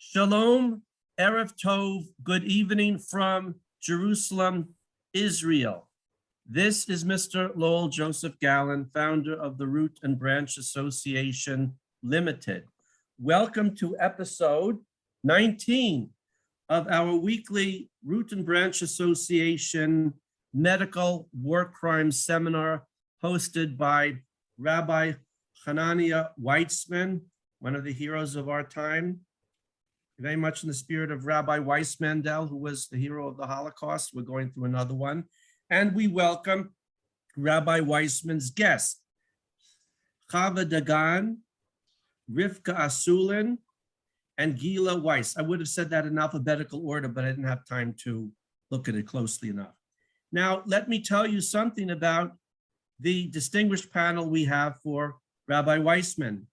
Shalom, Erev Tov, good evening from Jerusalem, Israel. This is Mr. Lowell Joseph Gallen, founder of the Root and Branch Association Limited. Welcome to episode 19 of our weekly Root and Branch Association Medical War Crimes Seminar hosted by Rabbi Chananya Weissman, one of the heroes of our time, very much in the spirit of Rabbi Weissman, who was the hero of the Holocaust. We're going through another one. And we welcome Rabbi Weissman's guest, Chava Dagan, Rivkah Asoulin, and Gilla Weiss. I would have said that in alphabetical order, but I didn't have time to look at it closely enough. Now, let me tell you something about the distinguished panel we have for Rabbi Weissman.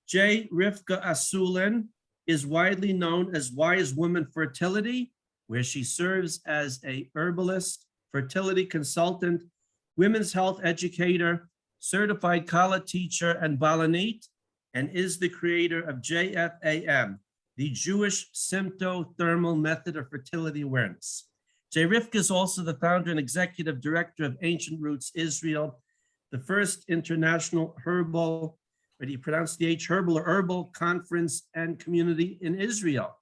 J. Rivkah Asoulin is widely known as Wise Woman Fertility, where she serves as a herbalist, fertility consultant, women's health educator, certified Kala teacher, and balanit, and is the creator of JFAM, the Jewish Symptothermal Method of Fertility Awareness. J. Rivkah is also the founder and executive director of Ancient Roots Israel, the first international herbal, or do you pronounce the H, herbal conference and community in Israel.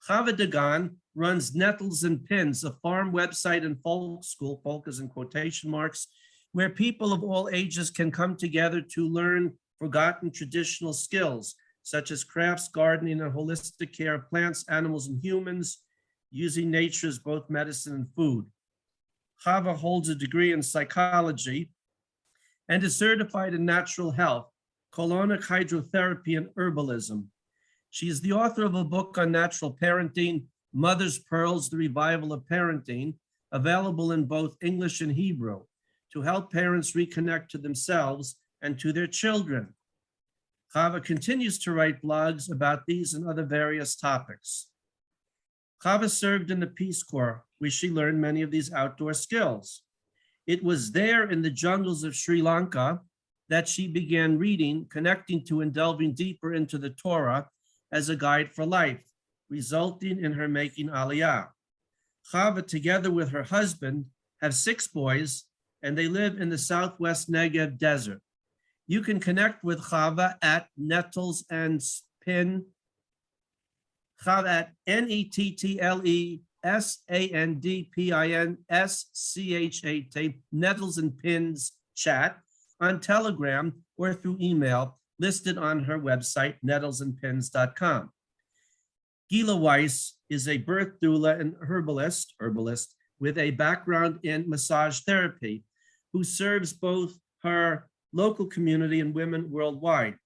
Chava Dagan runs Nettles and Pins, a farm website and folk school, folk is in quotation marks, where people of all ages can come together to learn forgotten traditional skills, such as crafts, gardening, and holistic care of plants, animals, and humans, using nature as both medicine and food. Chava holds a degree in psychology and is certified in natural health, colonic hydrotherapy, and herbalism. She is the author of a book on natural parenting, Mother's Pearls, The Revival of Parenting, available in both English and Hebrew, to help parents reconnect to themselves and to their children. Chava continues to write blogs about these and other various topics. Chava served in the Peace Corps, where she learned many of these outdoor skills. It was there in the jungles of Sri Lanka that she began reading, connecting to and delving deeper into the Torah as a guide for life, resulting in her making Aliyah. Chava, together with her husband, have 6 boys, and they live in the Southwest Negev Desert. You can connect with Chava at Nettles and Pin, Chava at NETTLESANDPINSCHAT, Nettles and Pins chat, on Telegram or through email, listed on her website, nettlesandpins.com. Gilla Weiss is a birth doula and herbalist with a background in massage therapy, who serves both her local community and women worldwide.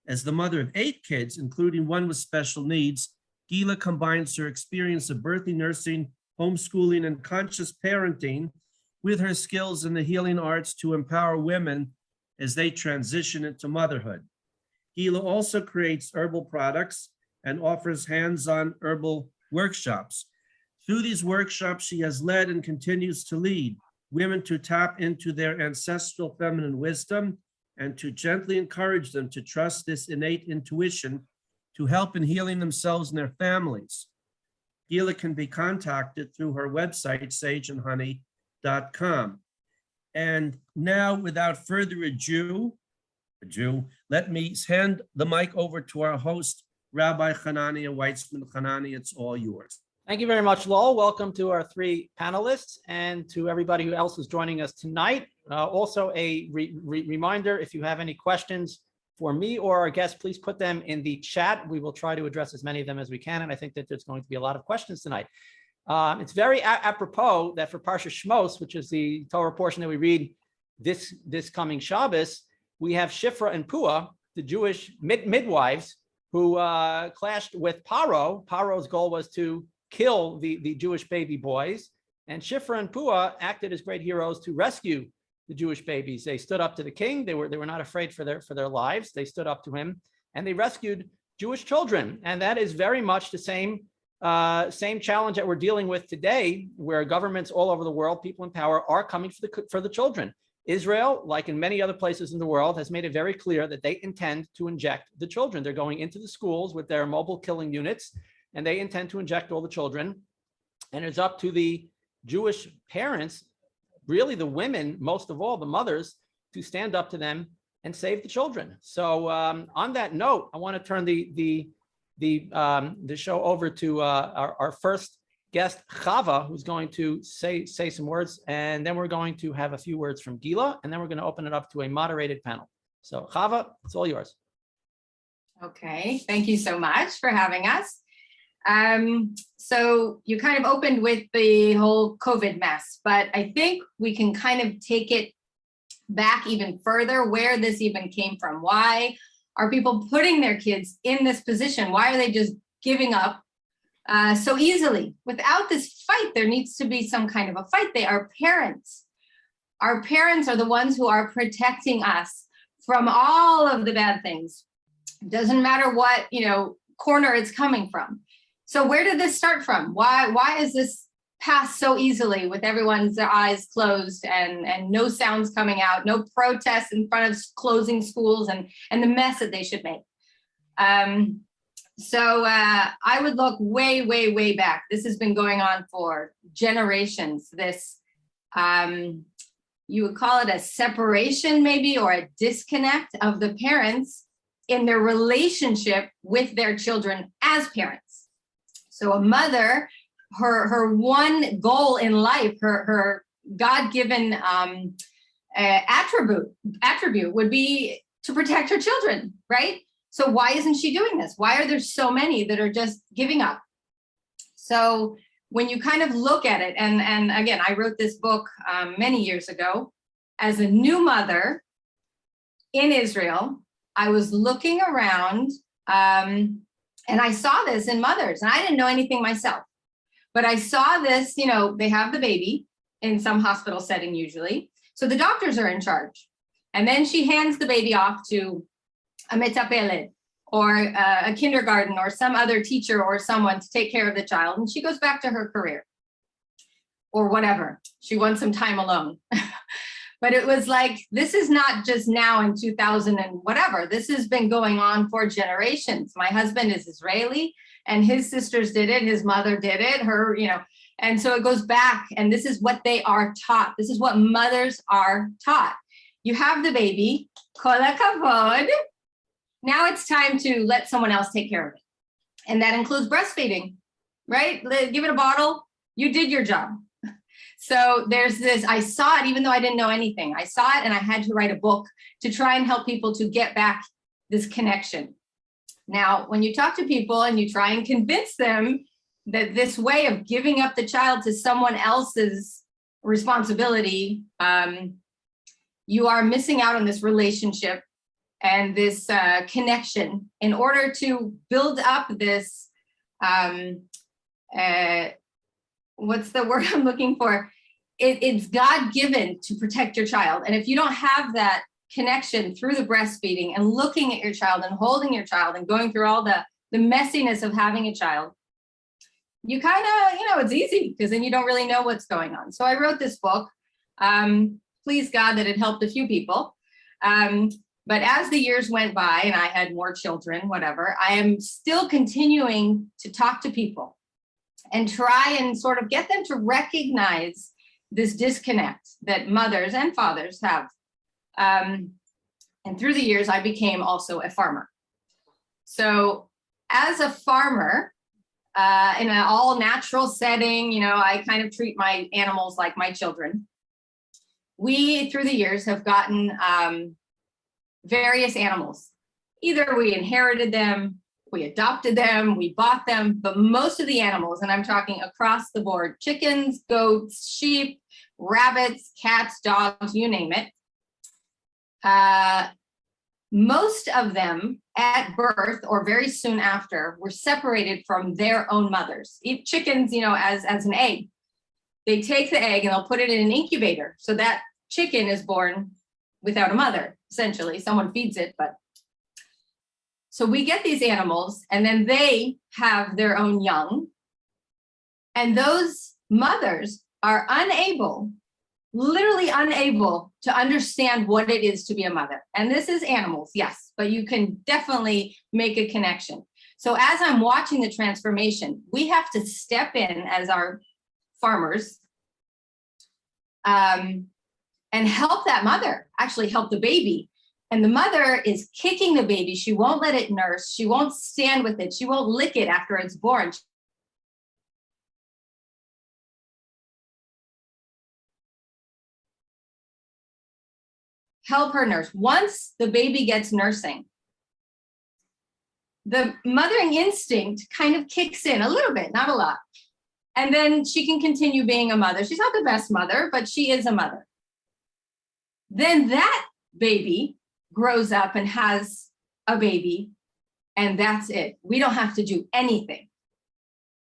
As the mother of 8 kids, including one with special needs, Gilla combines her experience of birthing, nursing, homeschooling, and conscious parenting with her skills in the healing arts to empower women as they transition into motherhood. Gilla also creates herbal products and offers hands-on herbal workshops. Through these workshops, she has led and continues to lead women to tap into their ancestral feminine wisdom and to gently encourage them to trust this innate intuition to help in healing themselves and their families. Gilla can be contacted through her website, sageandhoney.com. And now, without further ado, let me hand the mic over to our host, Rabbi Chananya Weissman. Chananya, it's all yours. Thank you very much, Lowell. Welcome to our 3 panelists and to everybody who else is joining us tonight. Also, a reminder, if you have any questions for me or our guests, please put them in the chat. We will try to address as many of them as we can, and I think that there's going to be a lot of questions tonight. It's very apropos that for Parsha Shmos, which is the Torah portion that we read this coming Shabbos, we have Shifra and Puah, the Jewish midwives, who clashed with Paro. Paro's goal was to kill the Jewish baby boys, and Shifra and Puah acted as great heroes to rescue the Jewish babies. They stood up to the king. They were not afraid for their lives. They stood up to him, and they rescued Jewish children. And that is very much the same challenge that we're dealing with today, where governments all over the world, people in power, are coming for the children. Israel, like in many other places in the world, has made it very clear that they intend to inject the children. They're going into the schools with their mobile killing units, and they intend to inject all the children. And it's up to the Jewish parents, really the women, most of all, the mothers, to stand up to them and save the children. So on that note, I want to turn the show over to our first guest, Chava, who's going to say some words, and then we're going to have a few words from Gilla, and then we're going to open it up to a moderated panel. So Chava, it's all yours. Okay, thank you so much for having us. So you kind of opened with the whole COVID mess, but I think we can kind of take it back even further, where this even came from. Why are people putting their kids in this position? Why are they just giving up so easily? Without this fight, there needs to be some kind of a fight. They are parents. Our parents are the ones who are protecting us from all of the bad things. It doesn't matter what, corner it's coming from. So where did this start from? Why is this passed so easily with everyone's eyes closed and no sounds coming out, no protests in front of closing schools and the mess that they should make? So I would look way, way, way back. This has been going on for generations. This, you would call it a separation maybe, or a disconnect of the parents in their relationship with their children as parents. So a mother, her one goal in life, her God-given attribute would be to protect her children, right? So why isn't she doing this? Why are there so many that are just giving up? So when you kind of look at it, and again, I wrote this book many years ago as a new mother in Israel. I was looking around and I saw this in mothers, and I didn't know anything myself, but I saw this, they have the baby in some hospital setting usually. So the doctors are in charge. And then she hands the baby off to a metapeled or a kindergarten or some other teacher or someone to take care of the child. And she goes back to her career or whatever. She wants some time alone. But it was like, this is not just now in 2000 and whatever. This has been going on for generations. My husband is Israeli and his sisters did it. His mother did it, and so it goes back, and this is what they are taught. This is what mothers are taught. You have the baby, kol hakavod. Now it's time to let someone else take care of it. And that includes breastfeeding, right? Give it a bottle. You did your job. So there's this, I saw it, even though I didn't know anything. I saw it and I had to write a book to try and help people to get back this connection. Now, when you talk to people and you try and convince them that this way of giving up the child to someone else's responsibility, you are missing out on this relationship and this connection in order to build up this, what's the word I'm looking for? It's God-given to protect your child. And if you don't have that connection through the breastfeeding and looking at your child and holding your child and going through all the messiness of having a child, you kind of, it's easy because then you don't really know what's going on. So I wrote this book. Please God that it helped a few people. But as the years went by and I had more children, whatever, I am still continuing to talk to people and try and sort of get them to recognize this disconnect that mothers and fathers have. And through the years, I became also a farmer. So as a farmer, in an all natural setting, I kind of treat my animals like my children. We, through the years, have gotten various animals. Either we inherited them, we adopted them, we bought them, but most of the animals, and I'm talking across the board, chickens, goats, sheep, rabbits, cats, dogs, you name it. Most of them at birth or very soon after were separated from their own mothers. Chickens, as an egg, they take the egg and they'll put it in an incubator. So that chicken is born without a mother, essentially. Someone feeds it, but. So we get these animals and then they have their own young. And those mothers are literally unable to understand what it is to be a mother. And this is animals, yes, but you can definitely make a connection. So as I'm watching the transformation, we have to step in as our farmers and help that mother, actually help the baby. And the mother is kicking the baby. She won't let it nurse. She won't stand with it. She won't lick it after it's born. Help her nurse. Once the baby gets nursing, the mothering instinct kind of kicks in a little bit, not a lot. And then she can continue being a mother. She's not the best mother, but she is a mother. Then that baby grows up and has a baby, and that's it. We don't have to do anything.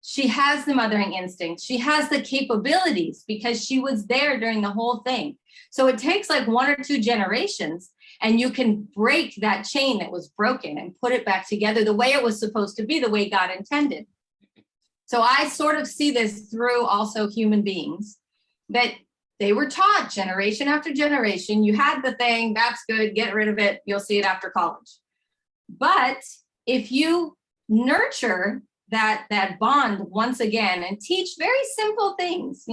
She has the mothering instinct. She has the capabilities because she was there during the whole thing. So it takes like 1 or 2 generations, and you can break that chain that was broken and put it back together the way it was supposed to be, the way God intended. So I sort of see this through also human beings, that they were taught generation after generation. You had the thing, that's good, get rid of it. You'll see it after college. But if you nurture that bond once again and teach very simple things,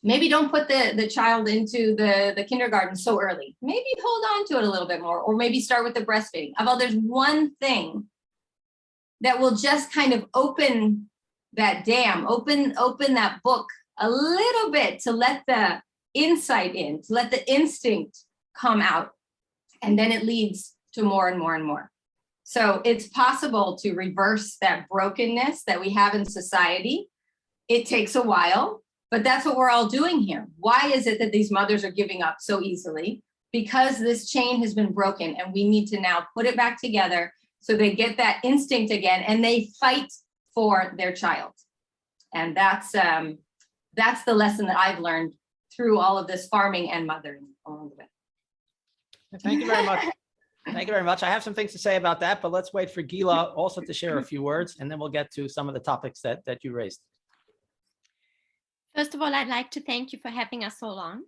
maybe don't put the child into the kindergarten so early. Maybe hold on to it a little bit more, or maybe start with the breastfeeding. Although there's one thing that will just kind of open that dam, open that book a little bit to let the insight in, to let the instinct come out. And then it leads to more and more and more. So it's possible to reverse that brokenness that we have in society. It takes a while, but that's what we're all doing here. Why is it that these mothers are giving up so easily? Because this chain has been broken, and we need to now put it back together so they get that instinct again and they fight for their child. And that's the lesson that I've learned through all of this farming and mothering along the way. Thank you very much. Thank you very much. I have some things to say about that, but let's wait for Gilla also to share a few words, and then we'll get to some of the topics that you raised. First of all, I'd like to thank you for having us all on,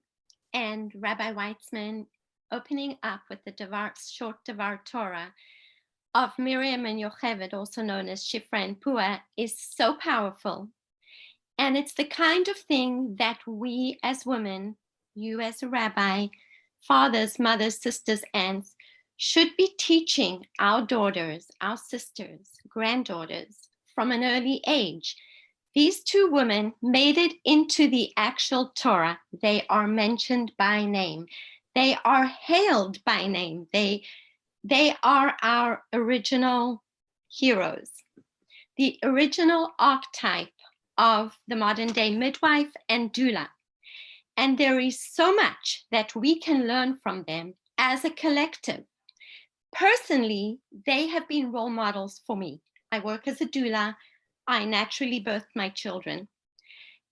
and Rabbi Weissman opening up with the short Devar Torah of Miriam and Yocheved, also known as Shifra and Pua, is so powerful. And it's the kind of thing that we as women, you as a rabbi, fathers, mothers, sisters, aunts, should be teaching our daughters, our sisters, granddaughters from an early age. These 2 women made it into the actual Torah. They are mentioned by name. They are hailed by name. They are our original heroes, the original archetype of the modern day midwife and doula. And there is so much that we can learn from them as a collective. Personally, they have been role models for me. I work as a doula. I naturally birthed my children.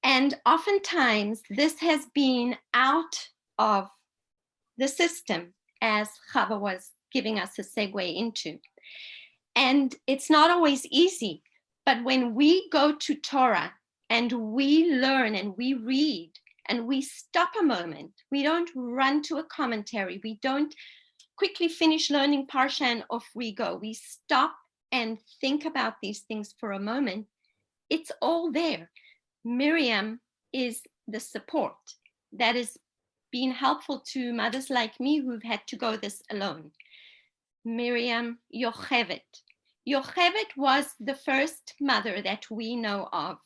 And oftentimes this has been out of the system, as Chava was giving us a segue into. And it's not always easy, but when we go to Torah and we learn and we read and we stop a moment, we don't run to a commentary, we don't quickly finish learning Parsha and off we go. We stop and think about these things for a moment. It's all there. Miriam is the support that is being helpful to mothers like me who've had to go this alone. Miriam Yocheved. Yocheved was the first mother that we know of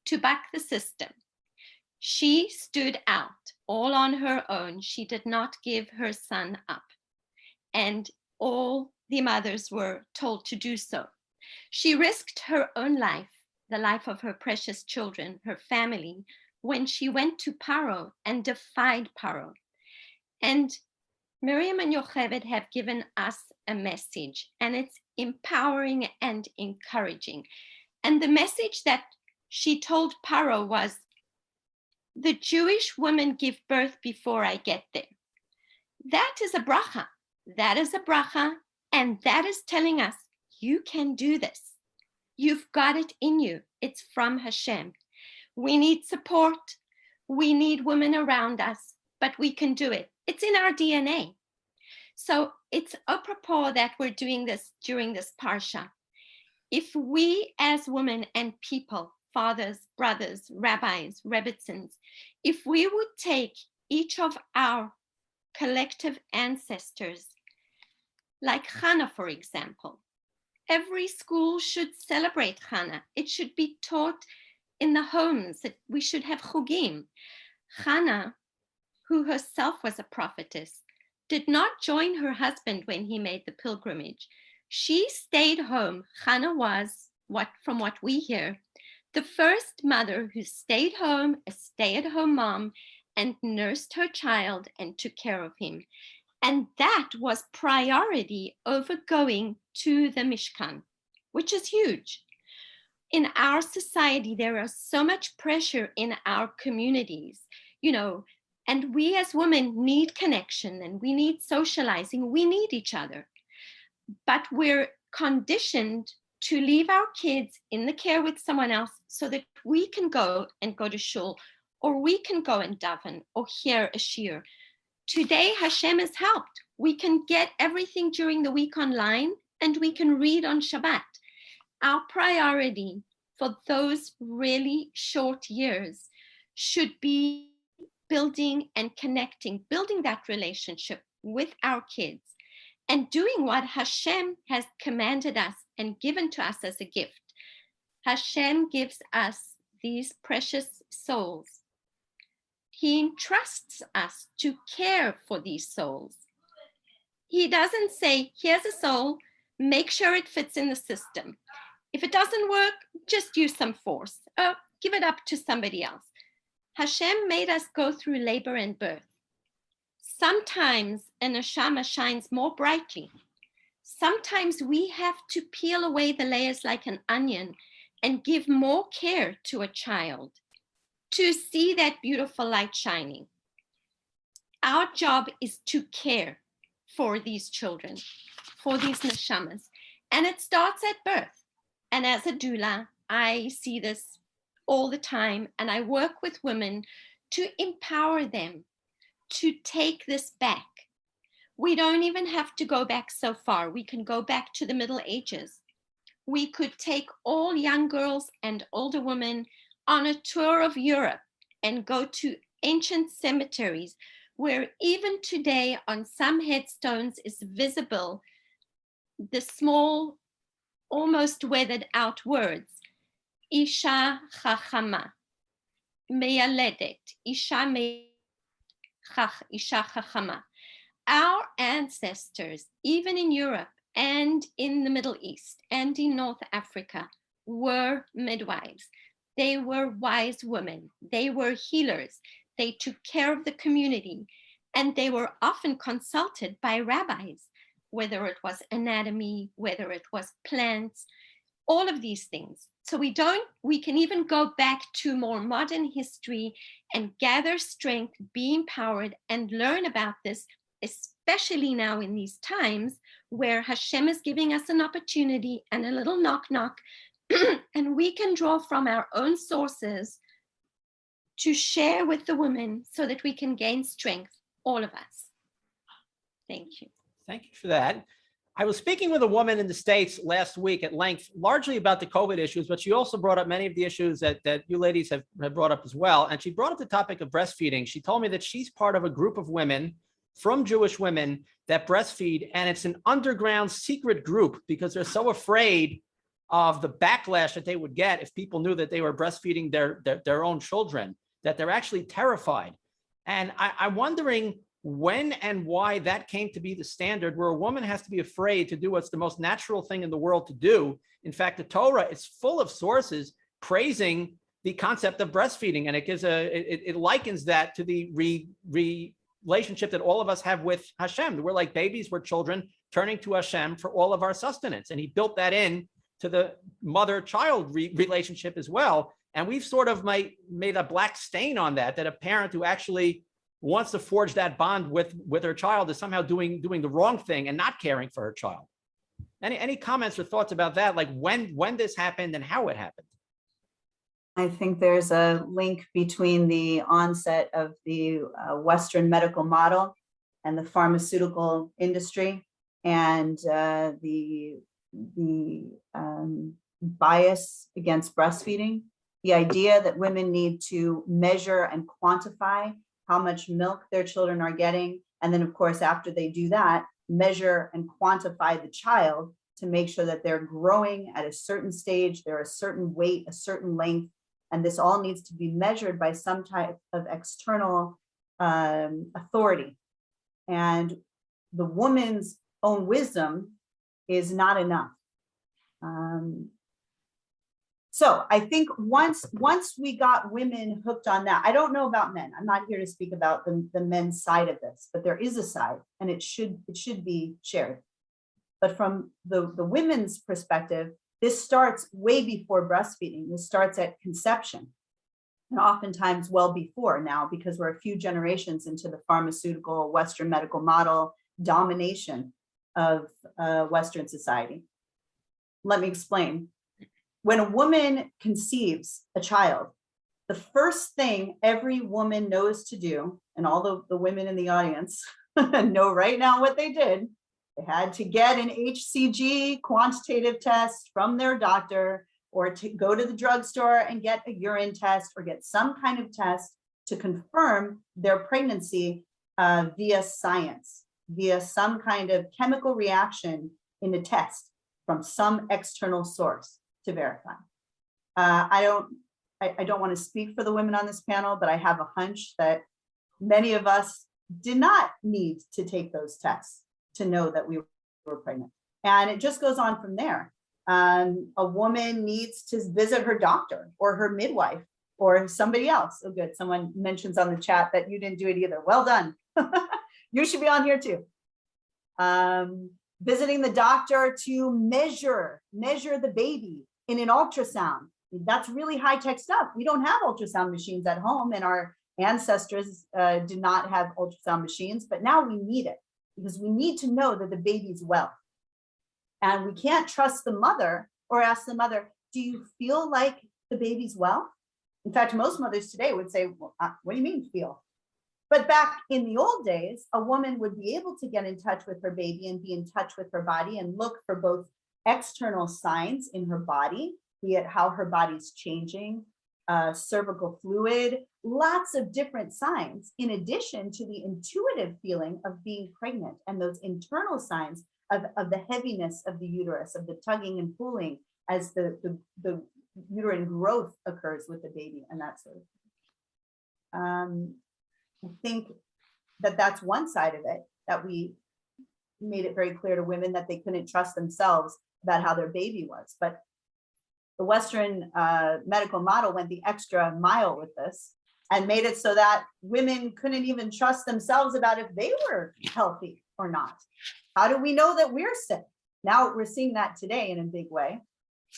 to buck the system. She stood out all on her own. She did not give her son up. And all the mothers were told to do so. She risked her own life, the life of her precious children, her family, when she went to Paro and defied Paro. And Miriam and Yocheved have given us a message, and it's empowering and encouraging. And the message that she told Paro was, the Jewish women give birth before I get there. That is a bracha. That is a bracha, and that is telling us, you can do this. You've got it in you. It's from Hashem. We need support. We need women around us, but we can do it. It's in our DNA. So it's apropos that we're doing this during this Parsha. If we as women and people, fathers, brothers, rabbis, rebbitzins, if we would take each of our collective ancestors, like Chana, for example, every school should celebrate Chana. It should be taught in the homes. We should have chugim. Chana, who herself was a prophetess, did not join her husband when he made the pilgrimage. She stayed home. Chana was, from what we hear, the first mother who stayed home, a stay-at-home mom, and nursed her child and took care of him. And that was priority over going to the Mishkan, which is huge. In our society, there is so much pressure in our communities, and we as women need connection and we need socializing. We need each other. But we're conditioned to leave our kids in the care with someone else so that we can go to shul, or we can go and daven or hear a shir. Today, Hashem has helped. We can get everything during the week online and we can read on Shabbat. Our priority for those really short years should be building and connecting, building that relationship with our kids and doing what Hashem has commanded us and given to us as a gift. Hashem gives us these precious souls. He entrusts us to care for these souls. He doesn't say, here's a soul, make sure it fits in the system. If it doesn't work, just use some force. Give it up to somebody else. Hashem made us go through labor and birth. Sometimes a neshama shines more brightly. Sometimes we have to peel away the layers like an onion and give more care to a child to see that beautiful light shining. Our job is to care for these children, for these neshamas. And it starts at birth. And as a doula, I see this all the time, and I work with women to empower them to take this back. We don't even have to go back so far. We can go back to the Middle Ages. We could take all young girls and older women on a tour of Europe and go to ancient cemeteries where even today on some headstones is visible the small, almost weathered out words, Isha Chachama, Meyaledet, Isha Chachama. Our ancestors, even in Europe and in the Middle East and in North Africa, were midwives. They were wise women. They were healers. They took care of the community, and they were often consulted by rabbis, whether it was anatomy, whether it was plants, all of these things. So we can even go back to more modern history and gather strength, be empowered, and learn about this, especially now in these times where Hashem is giving us an opportunity and a little knock, and we can draw from our own sources to share with the women so that we can gain strength, all of us. Thank you. Thank you for that. I was speaking with a woman in the States last week at length, largely about the COVID issues, but she also brought up many of the issues that you ladies have brought up as well. And she brought up the topic of breastfeeding. She told me that she's part of a group of women, from Jewish women, that breastfeed, and it's an underground secret group because they're so afraid of the backlash that they would get if people knew that they were breastfeeding their own children, that they're actually terrified. And I'm wondering when and why that came to be the standard, where a woman has to be afraid to do what's the most natural thing in the world to do. In fact, the Torah is full of sources praising the concept of breastfeeding, and it gives it likens that to the relationship that all of us have with Hashem. We're like babies, we're children turning to Hashem for all of our sustenance, and He built that in to the mother-child relationship as well. And we've sort of made a black stain on that a parent who actually wants to forge that bond with her child is somehow doing the wrong thing and not caring for her child. Any comments or thoughts about that? Like when this happened and how it happened? I think there's a link between the onset of the Western medical model and the pharmaceutical industry and the bias against breastfeeding, the idea that women need to measure and quantify how much milk their children are getting. And then, of course, after they do that, measure and quantify the child to make sure that they're growing at a certain stage, they're a certain weight, a certain length. And this all needs to be measured by some type of external authority. And the woman's own wisdom is not enough. So I think once we got women hooked on that, I don't know about men. I'm not here to speak about the men's side of this, but there is a side, and it should be shared. But from the women's perspective, this starts way before breastfeeding. This starts at conception, and oftentimes well before now, because we're a few generations into the pharmaceutical Western medical model domination of Western society. Let me explain. When a woman conceives a child, the first thing every woman knows to do, and all the women in the audience know right now what they did, they had to get an HCG quantitative test from their doctor, or to go to the drugstore and get a urine test or get some kind of test to confirm their pregnancy via science, via some kind of chemical reaction in a test from some external source to verify. I don't want to speak for the women on this panel, but I have a hunch that many of us did not need to take those tests to know that we were pregnant. And it just goes on from there. A woman needs to visit her doctor or her midwife or somebody else. Oh, good. Someone mentions on the chat that you didn't do it either. Well done. You should be on here too. Visiting the doctor to measure the baby in an ultrasound. That's really high-tech stuff. We don't have ultrasound machines at home, and our ancestors did not have ultrasound machines, but now we need it because we need to know that the baby's well. And we can't trust the mother or ask the mother, do you feel like the baby's well? In fact, most mothers today would say, well, what do you mean feel? But back in the old days, a woman would be able to get in touch with her baby and be in touch with her body and look for both external signs in her body, be it how her body's changing, cervical fluid, lots of different signs, in addition to the intuitive feeling of being pregnant and those internal signs of the heaviness of the uterus, of the tugging and pulling as the uterine growth occurs with the baby and that sort of thing. I think that that's one side of it, that we made it very clear to women that they couldn't trust themselves about how their baby was. But the Western medical model went the extra mile with this and made it so that women couldn't even trust themselves about if they were healthy or not. How do we know that we're sick? Now we're seeing that today in a big way.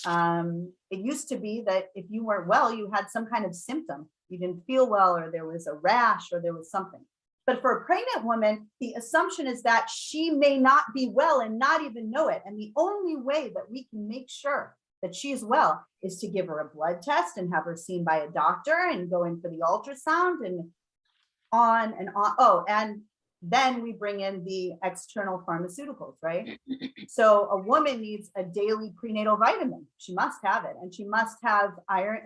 It used to be that if you weren't well, you had some kind of symptom. You didn't feel well, or there was a rash, or there was something. But for a pregnant woman, the assumption is that she may not be well and not even know it. And the only way that we can make sure that she's well is to give her a blood test and have her seen by a doctor and go in for the ultrasound and on and on. Oh, and then we bring in the external pharmaceuticals, right? So a woman needs a daily prenatal vitamin. She must have it. And she must have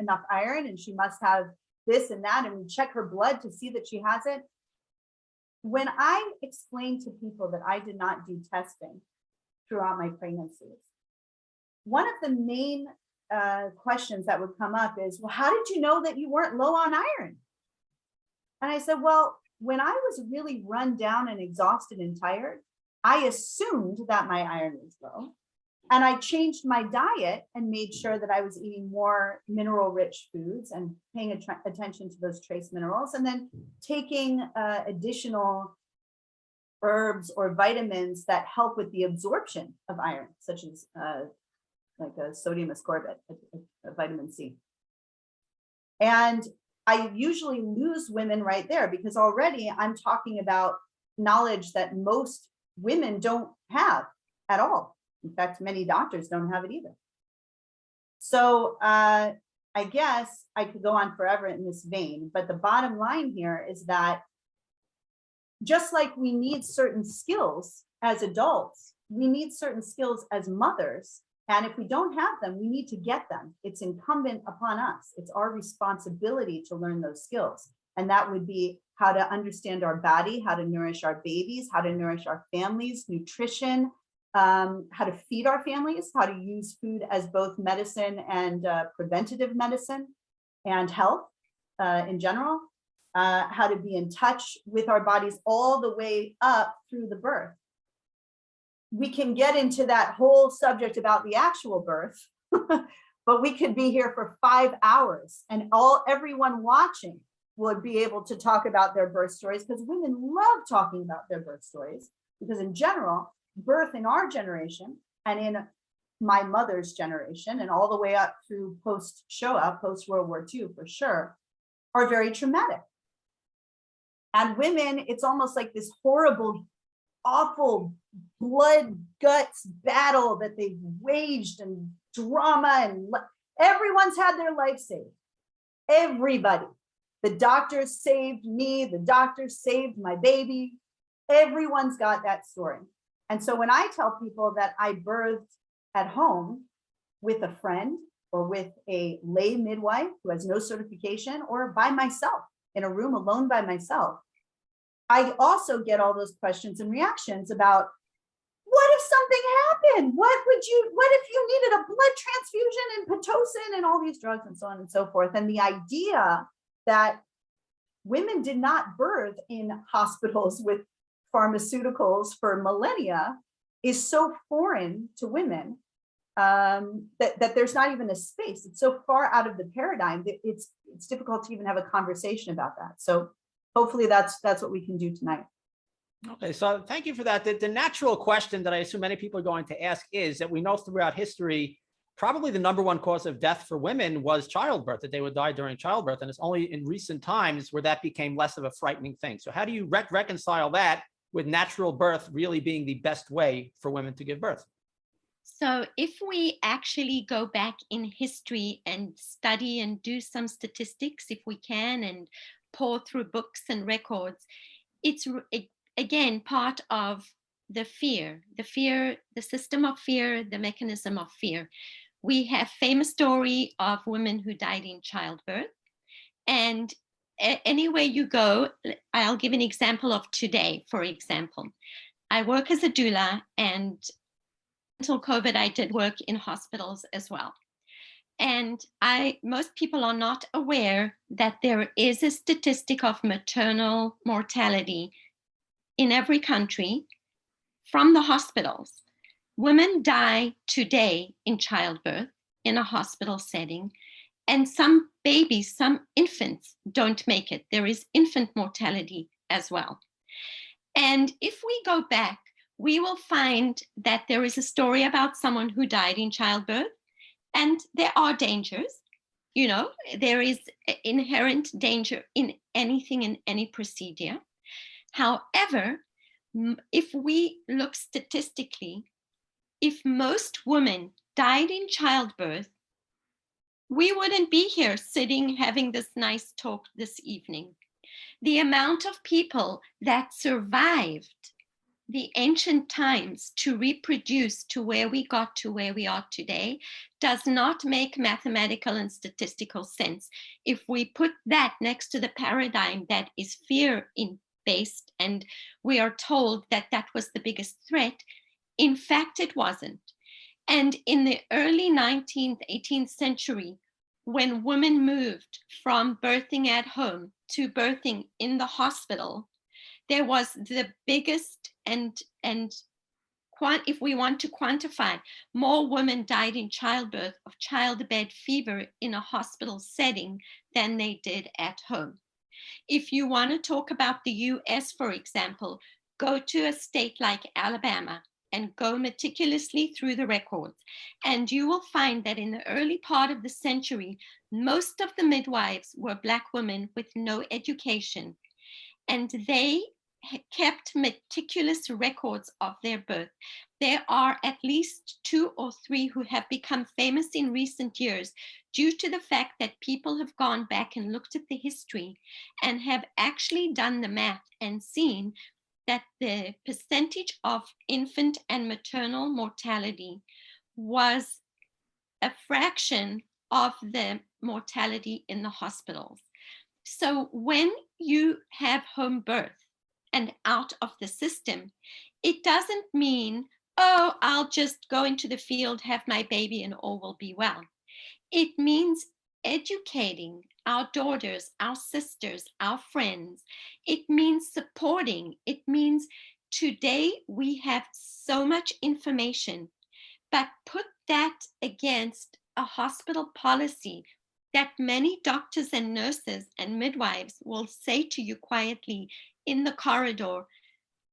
enough iron, and she must have this and that. And we check her blood to see that she has it. When I explain to people that I did not do testing throughout my pregnancies, one of the main questions that would come up is, well, how did you know that you weren't low on iron? And I said, well, when I was really run down and exhausted and tired, I assumed that my iron was low. And I changed my diet and made sure that I was eating more mineral-rich foods and paying attention to those trace minerals, and then taking additional herbs or vitamins that help with the absorption of iron, such as like a sodium ascorbate, a vitamin C. And I usually lose women right there, because already I'm talking about knowledge that most women don't have at all. In fact, many doctors don't have it either. So I guess I could go on forever in this vein, but the bottom line here is that just like we need certain skills as adults, we need certain skills as mothers. And if we don't have them, we need to get them. It's incumbent upon us. It's our responsibility to learn those skills. And that would be how to understand our body, how to nourish our babies, how to nourish our families, nutrition, how to feed our families, how to use food as both medicine and preventative medicine and health in general, how to be in touch with our bodies all the way up through the birth. We can get into that whole subject about the actual birth, but we could be here for 5 hours and everyone watching would be able to talk about their birth stories, because women love talking about their birth stories, because in general, birth in our generation and in my mother's generation and all the way up through post-Shoah, post-World War II for sure, are very traumatic. And women, it's almost like this horrible, awful blood guts battle that they've waged, and drama, and everyone's had their life saved. Everybody. The doctors saved me, the doctors saved my baby. Everyone's got that story. And so when I tell people that I birthed at home with a friend or with a lay midwife who has no certification, or by myself in a room alone by myself, I also get all those questions and reactions about, what if something happened? What if you needed a blood transfusion and Pitocin and all these drugs and so on and so forth? And the idea that women did not birth in hospitals with pharmaceuticals for millennia is so foreign to women that there's not even a space. It's so far out of the paradigm that it's difficult to even have a conversation about that. So hopefully that's what we can do tonight. Okay, so thank you for that. The natural question that I assume many people are going to ask is that we know throughout history, probably the number one cause of death for women was childbirth, that they would die during childbirth. And it's only in recent times where that became less of a frightening thing. So how do you reconcile that with natural birth really being the best way for women to give birth? So if we actually go back in history and study and do some statistics, if we can, and pour through books and records, it's again part of the system of fear, the mechanism of fear. We have famous story of women who died in childbirth. And anywhere you go, I'll give an example of today, for example. I work as a doula, and until COVID, I did work in hospitals as well. And most people are not aware that there is a statistic of maternal mortality in every country from the hospitals. Women die today in childbirth in a hospital setting, and some babies, some infants don't make it. There is infant mortality as well. And if we go back, we will find that there is a story about someone who died in childbirth, and there are dangers. You know, there is inherent danger in anything, in any procedure. However, if we look statistically, if most women died in childbirth, we wouldn't be here sitting having this nice talk this evening. The amount of people that survived the ancient times to reproduce to where we got to where we are today does not make mathematical and statistical sense. If we put that next to the paradigm that is fear-based, and we are told that that was the biggest threat, in fact, it wasn't. And in the early 19th, 18th century, when women moved from birthing at home to birthing in the hospital, there was the biggest if we want to quantify, more women died in childbirth of childbed fever in a hospital setting than they did at home. If you want to talk about the US, for example, go to a state like Alabama and go meticulously through the records, and you will find that in the early part of the century, most of the midwives were Black women with no education, and they kept meticulous records of their birth. There are at least 2 or 3 who have become famous in recent years due to the fact that people have gone back and looked at the history and have actually done the math and seen that the percentage of infant and maternal mortality was a fraction of the mortality in the hospitals. So when you have home birth and out of the system, it doesn't mean, oh, I'll just go into the field, have my baby, and all will be well. It means educating our daughters, our sisters, our friends. It means supporting. It means today we have so much information, but put that against a hospital policy that many doctors and nurses and midwives will say to you quietly in the corridor,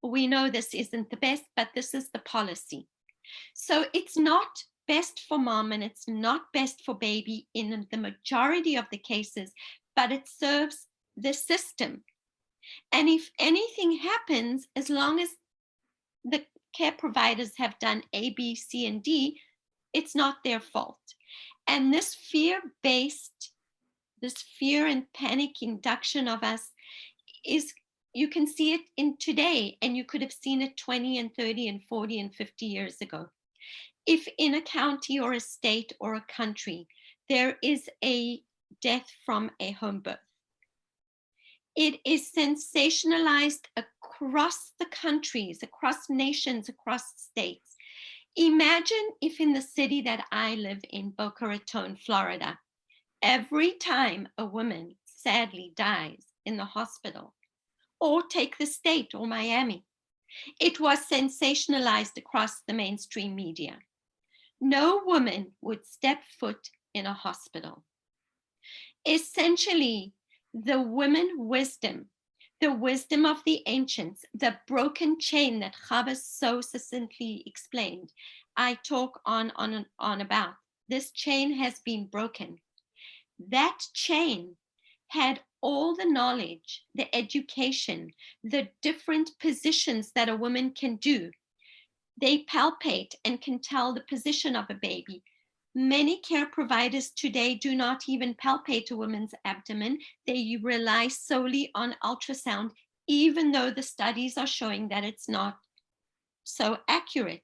we know this isn't the best, but this is the policy. So it's not best for mom and it's not best for baby in the majority of the cases, but it serves the system. And if anything happens, as long as the care providers have done A, B, C, and D, it's not their fault. And this fear-based, this fear and panic induction of us is, you can see it in today, and you could have seen it 20 and 30 and 40 and 50 years ago. If in a county or a state or a country, there is a death from a home birth, it is sensationalized across the countries, across nations, across states. Imagine if in the city that I live in, Boca Raton, Florida, every time a woman sadly dies in the hospital, or take the state or Miami, it was sensationalized across the mainstream media. No woman would step foot in a hospital. Essentially, the women wisdom, the wisdom of the ancients, the broken chain that Chava so succinctly explained, I talk on about. This chain has been broken. That chain had all the knowledge, the education, the different positions that a woman can do. They palpate and can tell the position of a baby. Many care providers today do not even palpate a woman's abdomen. They rely solely on ultrasound, even though the studies are showing that it's not so accurate.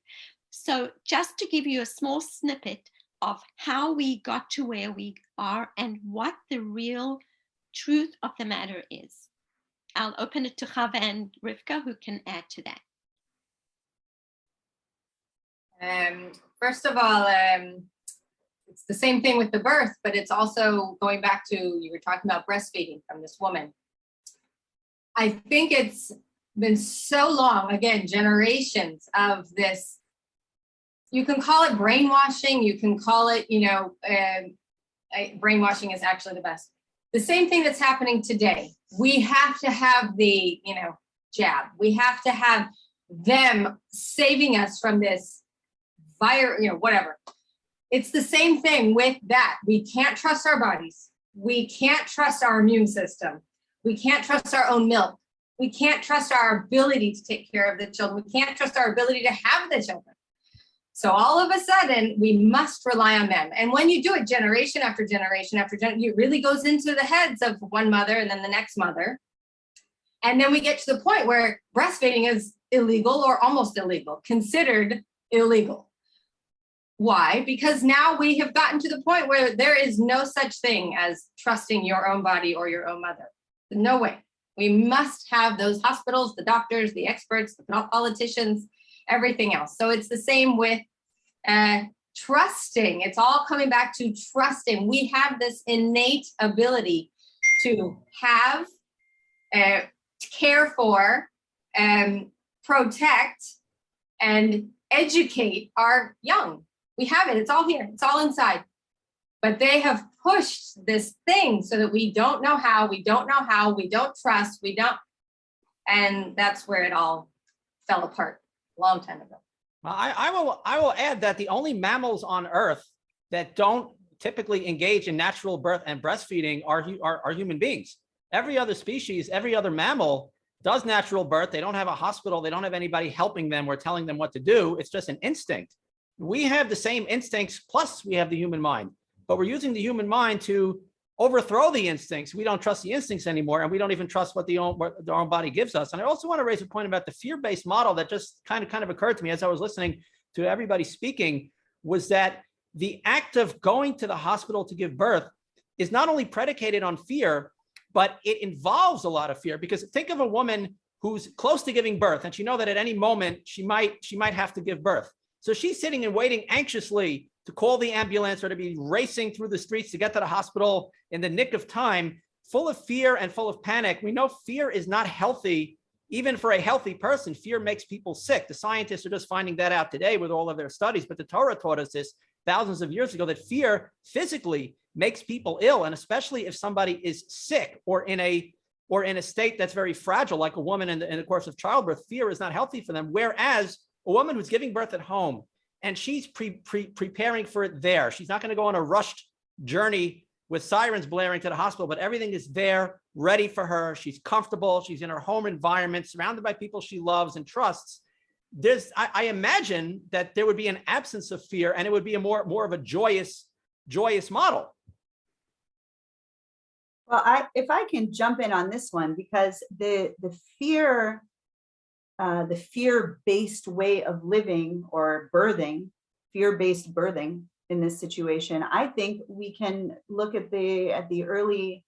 So just to give you a small snippet of how we got to where we are and what the real truth of the matter is. I'll open it to Chava and Rivkah, who can add to that. First of all, it's the same thing with the birth, but it's also going back to, you were talking about breastfeeding from this woman. I think it's been so long, again, generations of this. You can call it brainwashing. You can call it, brainwashing is actually the best. The same thing that's happening today. We have to have the, jab. We have to have them saving us from this virus, whatever. It's the same thing with that. We can't trust our bodies. We can't trust our immune system. We can't trust our own milk. We can't trust our ability to take care of the children. We can't trust our ability to have the children. So all of a sudden, we must rely on them. And when you do it generation after generation after generation, it really goes into the heads of one mother and then the next mother. And then we get to the point where breastfeeding is illegal or almost illegal, considered illegal. Why? Because now we have gotten to the point where there is no such thing as trusting your own body or your own mother. No way. We must have those hospitals, the doctors, the experts, the politicians, everything else. So it's the same with trusting. It's all coming back to trusting. We have this innate ability to have, care for, protect, and educate our young. We have it. It's all here. It's all inside. But they have pushed this thing so that we don't know how, we don't trust, and that's where it all fell apart a long time ago. I will add that the only mammals on Earth that don't typically engage in natural birth and breastfeeding are human beings. Every other species, every other mammal does natural birth. They don't have a hospital. They don't have anybody helping them or telling them what to do. It's just an instinct. We have the same instincts, plus we have the human mind, but we're using the human mind to overthrow the instincts. We don't trust the instincts anymore, and we don't even trust what our own body gives us. And I also want to raise a point about the fear-based model that just kind of occurred to me as I was listening to everybody speaking, was that the act of going to the hospital to give birth is not only predicated on fear, but it involves a lot of fear. Because think of a woman who's close to giving birth, and she knows that at any moment she might have to give birth. So she's sitting and waiting anxiously to call the ambulance or to be racing through the streets to get to the hospital in the nick of time, full of fear and full of panic. We know fear is not healthy, even for a healthy person. Fear makes people sick. The scientists are just finding that out today with all of their studies, but the Torah taught us this thousands of years ago, that fear physically makes people ill, and especially if somebody is sick or in a state that's very fragile, like a woman in the course of childbirth. Fear is not healthy for them. Whereas a woman who's giving birth at home and she's preparing for it there, she's not going to go on a rushed journey with sirens blaring to the hospital, but everything is there, ready for her. She's comfortable. She's in her home environment, surrounded by people she loves and trusts. I imagine that there would be an absence of fear, and it would be a more of a joyous model. Well, if I can jump in on this one, because the fear-based way of living or birthing, fear-based birthing in this situation, I think we can look at the early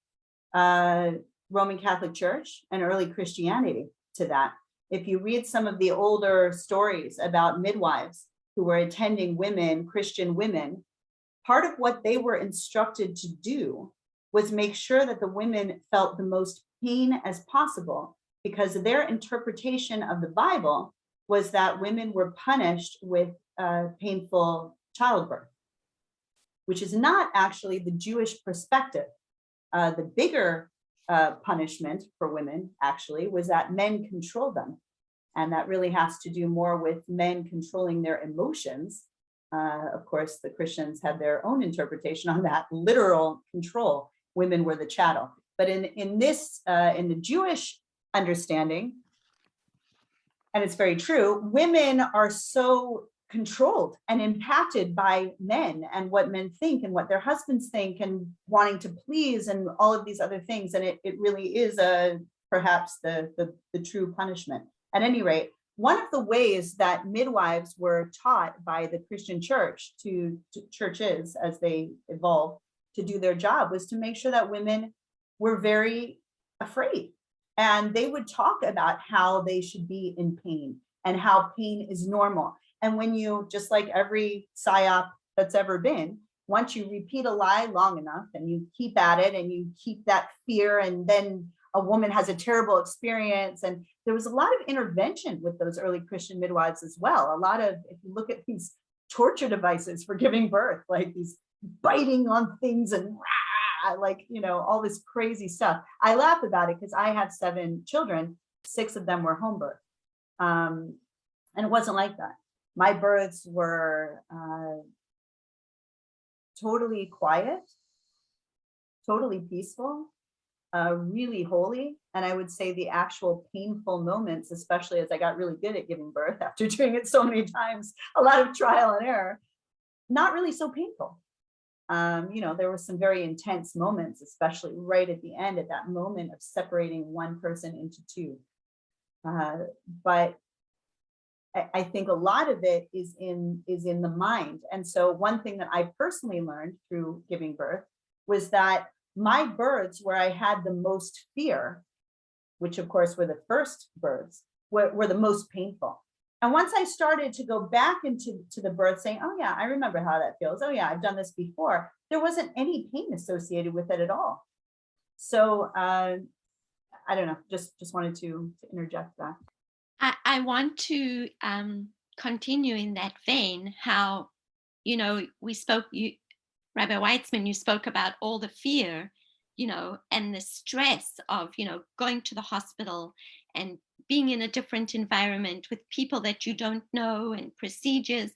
Roman Catholic Church and early Christianity to that. If you read some of the older stories about midwives who were attending women, Christian women, part of what they were instructed to do was make sure that the women felt the most pain as possible, because their interpretation of the Bible was that women were punished with painful childbirth, which is not actually the Jewish perspective. The bigger punishment for women actually was that men control them. And that really has to do more with men controlling their emotions. Of course, the Christians had their own interpretation on that, literal control. Women were the chattel. But in the Jewish understanding, and it's very true, women are so controlled and impacted by men and what men think and what their husbands think and wanting to please and all of these other things. And it really is perhaps the true punishment. At any rate, one of the ways that midwives were taught by the Christian church to churches as they evolved to do their job was to make sure that women were very afraid. And they would talk about how they should be in pain and how pain is normal. And when you, just like every psyop that's ever been, once you repeat a lie long enough and you keep at it and you keep that fear, and then a woman has a terrible experience. And there was a lot of intervention with those early Christian midwives as well. A lot of, if you look at these torture devices for giving birth, like these biting on things and all this crazy stuff. I laugh about it because I have 7 children, 6 of them were home birth. And it wasn't like that. My births were totally quiet, totally peaceful, really holy. And I would say the actual painful moments, especially as I got really good at giving birth after doing it so many times, a lot of trial and error, not really so painful. There were some very intense moments, especially right at the end, at that moment of separating one person into 2. But I think a lot of it is in the mind. And so one thing that I personally learned through giving birth was that my births where I had the most fear, which of course were the first births, were the most painful. And once I started to go back into the birth saying, oh yeah, I remember how that feels. Oh yeah, I've done this before. There wasn't any pain associated with it at all. So I don't know, just wanted to interject that. I want to continue in that vein, how, we spoke, Rabbi Weissman, you spoke about all the fear, and the stress of, going to the hospital and being in a different environment with people that you don't know and procedures.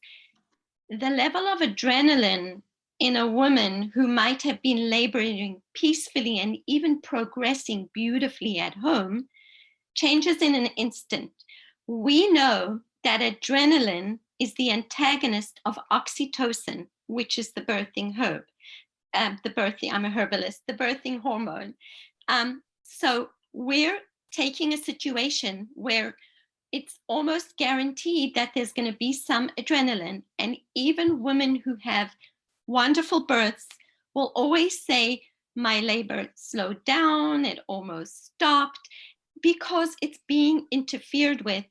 The level of adrenaline in a woman who might have been laboring peacefully and even progressing beautifully at home changes in an instant. We know that adrenaline is the antagonist of oxytocin, which is the birthing herb. the birthing, I'm a herbalist, the birthing hormone. So we're taking a situation where it's almost guaranteed that there's going to be some adrenaline. And even women who have wonderful births will always say, my labor slowed down, it almost stopped, because it's being interfered with.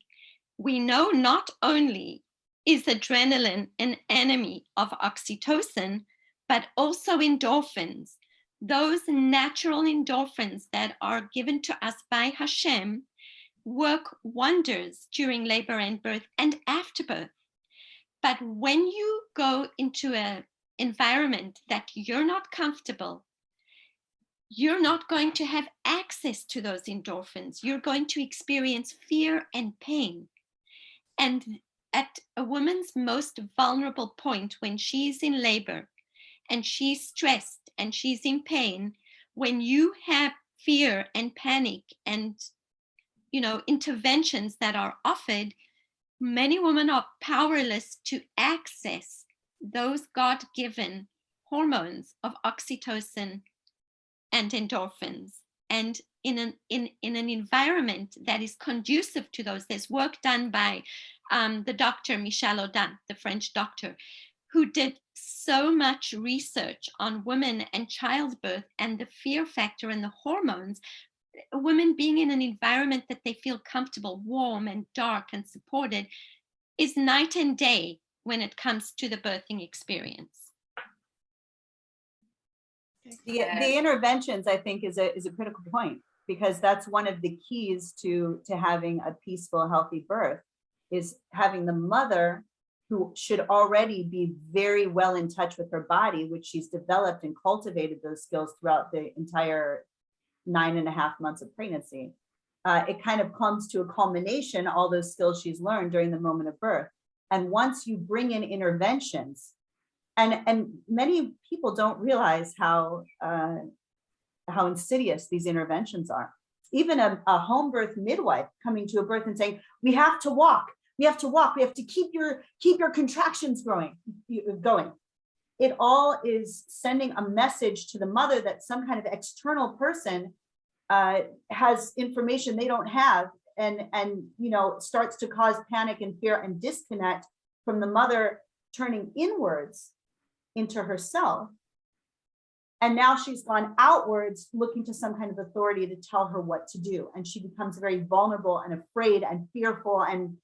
We know not only is adrenaline an enemy of oxytocin, but also endorphins. Those natural endorphins that are given to us by Hashem work wonders during labor and birth and after birth. But when you go into an environment that you're not comfortable, you're not going to have access to those endorphins. You're going to experience fear and pain. And at a woman's most vulnerable point, when she's in labor and she's stressed and she's in pain, when you have fear and panic and, interventions that are offered, many women are powerless to access those God-given hormones of oxytocin and endorphins. And in an environment that is conducive to those, there's work done by the doctor Michel Audin, the French doctor, who did so much research on women and childbirth and the fear factor and the hormones. Women being in an environment that they feel comfortable, warm and dark and supported is night and day when it comes to the birthing experience. The interventions, I think, is a critical point, because that's one of the keys to having a peaceful, healthy birth, is having the mother, who should already be very well in touch with her body, which she's developed and cultivated those skills throughout the entire 9.5 months of pregnancy. It kind of comes to a culmination, all those skills she's learned during the moment of birth. And once you bring in interventions, and many people don't realize how insidious these interventions are. Even a home birth midwife coming to a birth and saying, we have to walk, we have to keep your contractions going. It all is sending a message to the mother that some kind of external person has information they don't have, and starts to cause panic and fear and disconnect from the mother turning inwards into herself. And now she's gone outwards looking to some kind of authority to tell her what to do. And she becomes very vulnerable and afraid and fearful and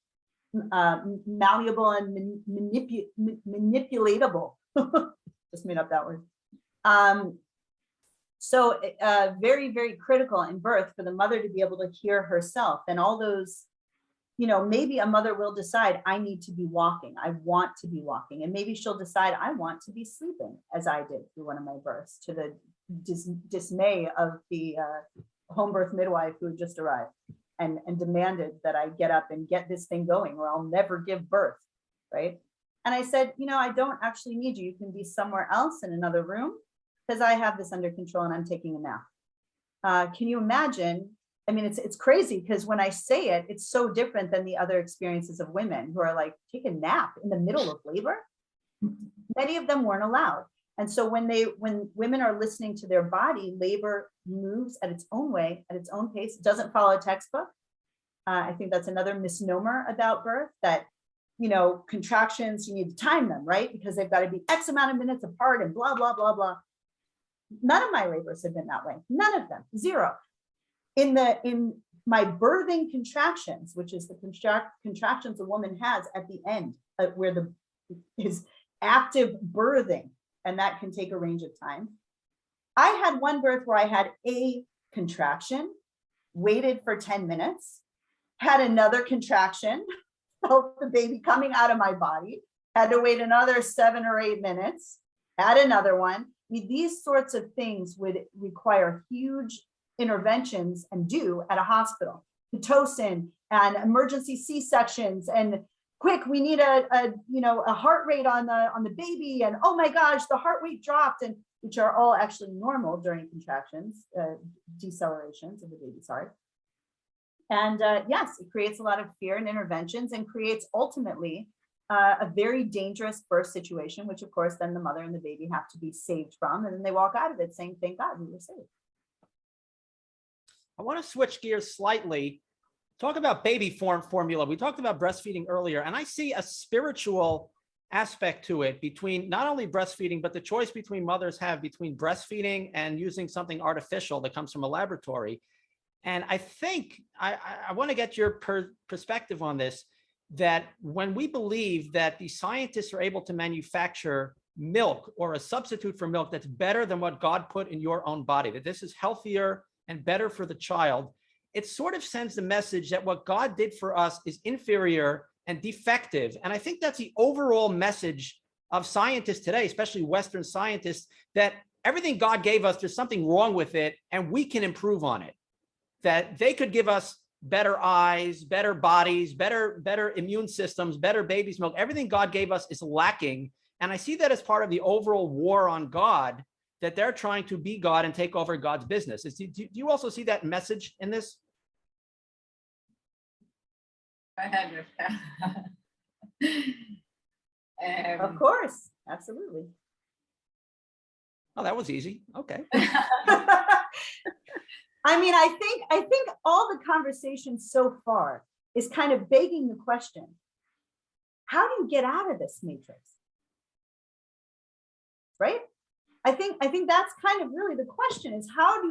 malleable and manipulatable. Just made up that word. So very, very critical in birth for the mother to be able to hear herself. And all those, maybe a mother will decide, I need to be walking. I want to be walking. And maybe she'll decide, I want to be sleeping, as I did through one of my births, to the dismay of the home birth midwife who had just arrived and demanded that I get up and get this thing going, or I'll never give birth, right? And I said, I don't actually need you. You can be somewhere else in another room, because I have this under control and I'm taking a nap. Can you imagine? I mean, it's crazy, because when I say it, it's so different than the other experiences of women who are like, take a nap in the middle of labor. Many of them weren't allowed. And so when women are listening to their body, labor moves at its own way, at its own pace, doesn't follow a textbook. I think that's another misnomer about birth, that, contractions, you need to time them, right? Because they've got to be X amount of minutes apart and blah, blah, blah, blah. None of my labors have been that way. None of them, zero. In my birthing contractions, which is the contractions a woman has at the end, where is active birthing, and that can take a range of time. I had one birth where I had a contraction, waited for 10 minutes, had another contraction, felt the baby coming out of my body, had to wait another 7 or 8 minutes, had another one. These sorts of things would require huge interventions, and do at a hospital. Pitocin and emergency C-sections, and quick, we need a heart rate on the baby, and oh my gosh, the heart rate dropped, and which are all actually normal during contractions, decelerations of the baby's heart. And yes, it creates a lot of fear and interventions, and creates ultimately a very dangerous birth situation, which of course then the mother and the baby have to be saved from, and then they walk out of it saying, thank God we were saved. I want to switch gears slightly. Talk about baby formula. We talked about breastfeeding earlier, and I see a spiritual aspect to it between not only breastfeeding, but the choice between mothers have between breastfeeding and using something artificial that comes from a laboratory. And I think I want to get your perspective on this, that when we believe that the scientists are able to manufacture milk or a substitute for milk that's better than what God put in your own body, that this is healthier and better for the child, it sort of sends the message that what God did for us is inferior and defective. And I think that's the overall message of scientists today, especially Western scientists, that everything God gave us, there's something wrong with it and we can improve on it. That they could give us better eyes, better bodies, better immune systems, better baby's milk. Everything God gave us is lacking. And I see that as part of the overall war on God, that they're trying to be God and take over God's business. Do you also see that message in this? Go ahead, Rivkah. Of course, absolutely. Oh, that was easy. Okay. I mean, I think all the conversation so far is kind of begging the question, how do you get out of this matrix? Right? I think that's kind of really the question, is how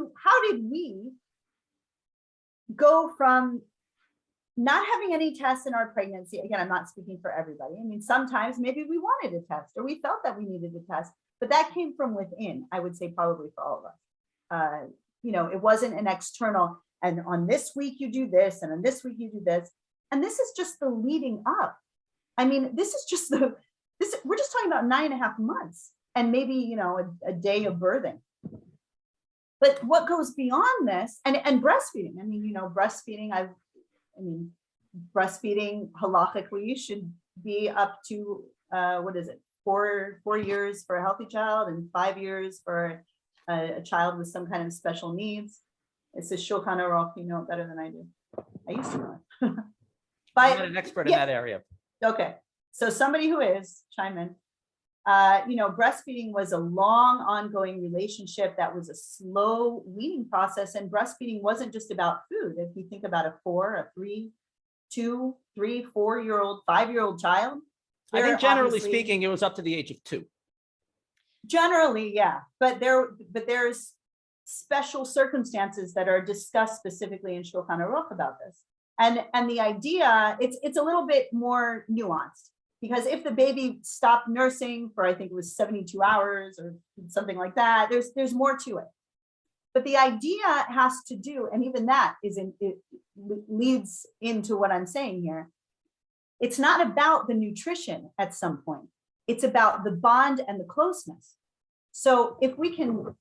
did we go from not having any tests in our pregnancy? Again, I'm not speaking for everybody. I mean, sometimes maybe we wanted a test or we felt that we needed a test, but that came from within, I would say probably for all of us. It wasn't an external, and on this week you do this, and on this week you do this. And this is just the leading up. I mean, we're just talking about 9.5 months and maybe, a day of birthing. But what goes beyond this, and breastfeeding, breastfeeding halachically should be up to, 4 years for a healthy child and 5 years for a child with some kind of special needs. It's a Shulchan Aruch, you know it better than I do. I used to know it. I'm not an expert in that area. Okay, so somebody who is, chime in. Breastfeeding was a long ongoing relationship that was a slow weaning process, and breastfeeding wasn't just about food. If you think about a 3, 2, 3, 4-year-old, 5-year-old child. I think generally speaking, it was up to the age of 2. Generally, yeah, but there's special circumstances that are discussed specifically in Shulchan Aruch about this, and the idea, it's a little bit more nuanced, because if the baby stopped nursing for, I think it was 72 hours or something like that, there's more to it. But the idea has to do, and even that it leads into what I'm saying here. It's not about the nutrition at some point. It's about the bond and the closeness. So if we can,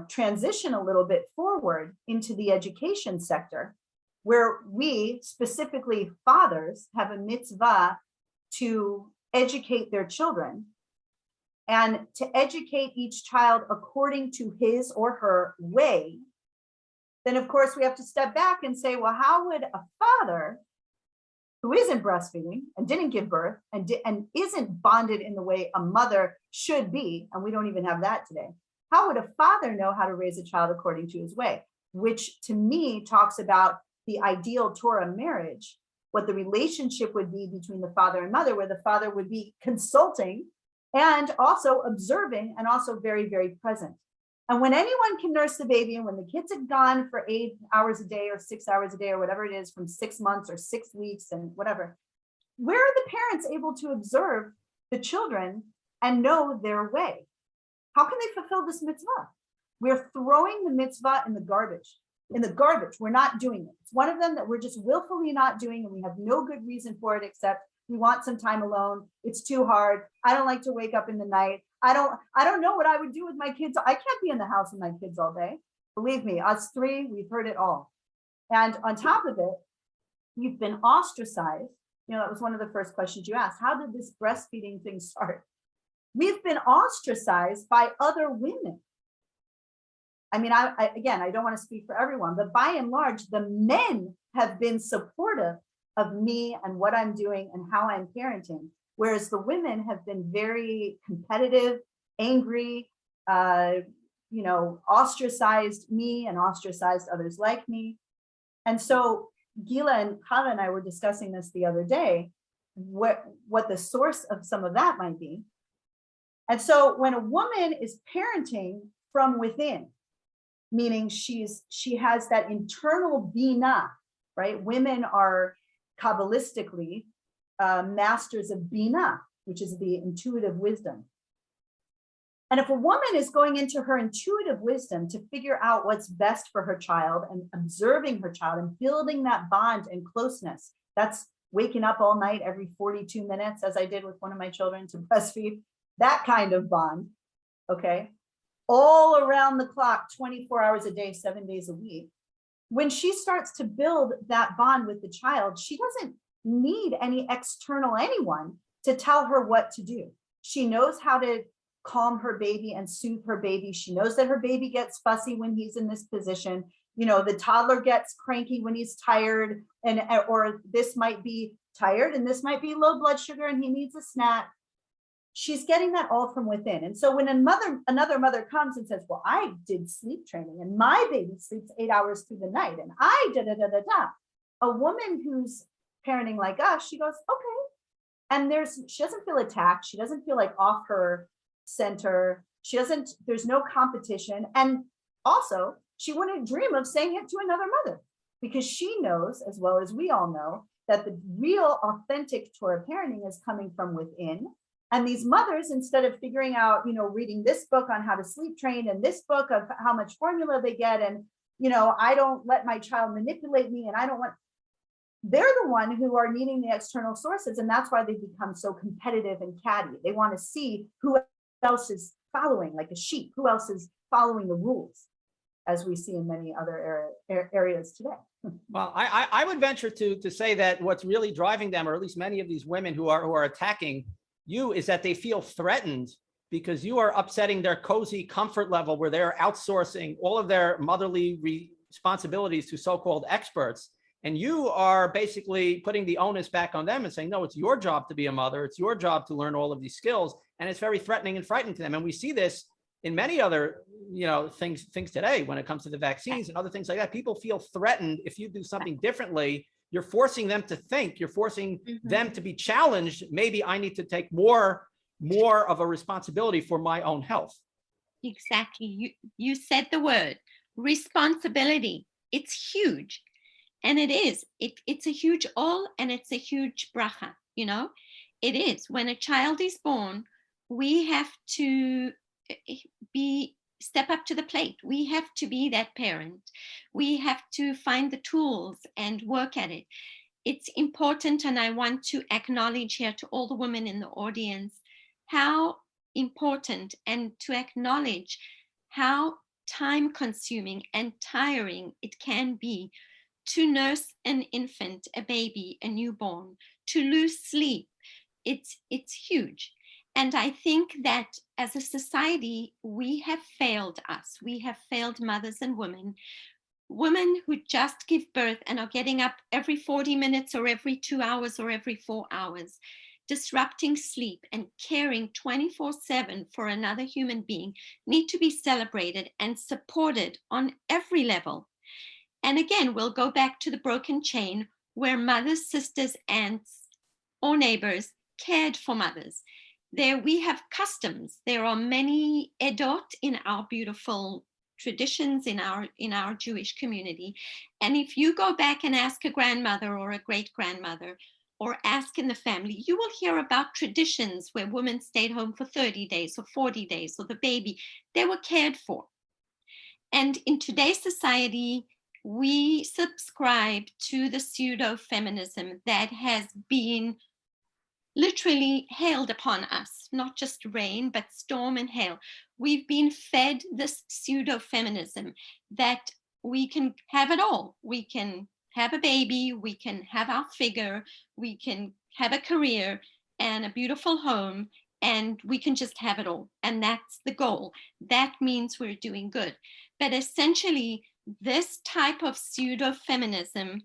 transition a little bit forward into the education sector, where we, specifically fathers, have a mitzvah to educate their children and to educate each child according to his or her way, then of course we have to step back and say, well, how would a father who isn't breastfeeding and didn't give birth and isn't bonded in the way a mother should be, and we don't even have that today, how would a father know how to raise a child according to his way? Which to me talks about the ideal Torah marriage, what the relationship would be between the father and mother, where the father would be consulting and also observing and also very, very present. And when anyone can nurse the baby, and when the kids are gone for 8 hours a day or 6 hours a day or whatever it is, from 6 months or 6 weeks and whatever, where are the parents able to observe the children and know their way? How can they fulfill this mitzvah? We're throwing the mitzvah in the garbage. We're not doing it. It's one of them that we're just willfully not doing, and we have no good reason for it except we want some time alone. It's too hard. I don't like to wake up in the night. I don't know what I would do with my kids. I can't be in the house with my kids all day. Believe me, us three, we've heard it all. And on top of it, you've been ostracized. That was one of the first questions you asked. How did this breastfeeding thing start? We've been ostracized by other women. I mean, I don't want to speak for everyone, but by and large, the men have been supportive of me and what I'm doing and how I'm parenting. Whereas the women have been very competitive, angry, ostracized me and ostracized others like me. And so Gilla and Chava and I were discussing this the other day, what the source of some of that might be. And so when a woman is parenting from within, meaning she has that internal Bina, right? Women are Kabbalistically masters of Bina, which is the intuitive wisdom. And if a woman is going into her intuitive wisdom to figure out what's best for her child and observing her child and building that bond and closeness, that's waking up all night every 42 minutes, as I did with one of my children to breastfeed, that kind of bond, okay? All around the clock, 24 hours a day, 7 days a week. When she starts to build that bond with the child, she doesn't need any external anyone to tell her what to do. She knows how to calm her baby and soothe her baby. She knows that her baby gets fussy when he's in this position. The toddler gets cranky when he's tired, or this might be tired and this might be low blood sugar and he needs a snack. She's getting that all from within. And so when another mother comes and says, well, I did sleep training and my baby sleeps 8 hours through the night and I da-da-da-da-da. A woman who's parenting like us, she goes, okay. And she doesn't feel attacked. She doesn't feel like off her center. There's no competition. And also she wouldn't dream of saying it to another mother because she knows, as well as we all know, that the real authentic Torah parenting is coming from within. And these mothers, instead of figuring out, reading this book on how to sleep train and this book of how much formula they get, and, I don't let my child manipulate me and they're the one who are needing the external sources. And that's why they become so competitive and catty. They want to see who else is following, like a sheep, who else is following the rules, as we see in many other areas today. Well, I would venture to say that what's really driving them, or at least many of these women who are attacking you, is that they feel threatened because you are upsetting their cozy comfort level where they're outsourcing all of their motherly responsibilities to so-called experts. And you are basically putting the onus back on them and saying, no, it's your job to be a mother. It's your job to learn all of these skills. And it's very threatening and frightening to them. And we see this in many other, things today when it comes to the vaccines and other things like that. People feel threatened if you do something differently. You're forcing them to think. You're forcing them to be challenged. Maybe I need to take more of a responsibility for my own health. Exactly. You said the word responsibility. It's huge. And it is. It's a huge all, and it's a huge bracha. It is. When a child is born, we have to step up to the plate. We have to be that parent. We have to find the tools and work at it. It's important, and I want to acknowledge here to all the women in the audience how important, and to acknowledge how time-consuming and tiring it can be to nurse an infant, a baby, a newborn, to lose sleep. It's huge. And I think that as a society, we have failed us. We have failed mothers and women who just give birth and are getting up every 40 minutes or every 2 hours or every 4 hours, disrupting sleep and caring 24/7 for another human being, need to be celebrated and supported on every level. And again, we'll go back to the broken chain where mothers, sisters, aunts, or neighbors cared for mothers. There we have customs. There are many edot in our beautiful traditions in our Jewish community. And if you go back and ask a grandmother or a great-grandmother, or ask in the family, you will hear about traditions where women stayed home for 30 days or 40 days, or the baby, they were cared for. And in today's society, we subscribe to the pseudo-feminism that has been literally hailed upon us, not just rain, but storm and hail. We've been fed this pseudo-feminism that we can have it all. We can have a baby, we can have our figure, we can have a career and a beautiful home, and we can just have it all. And that's the goal. That means we're doing good. But essentially, this type of pseudo-feminism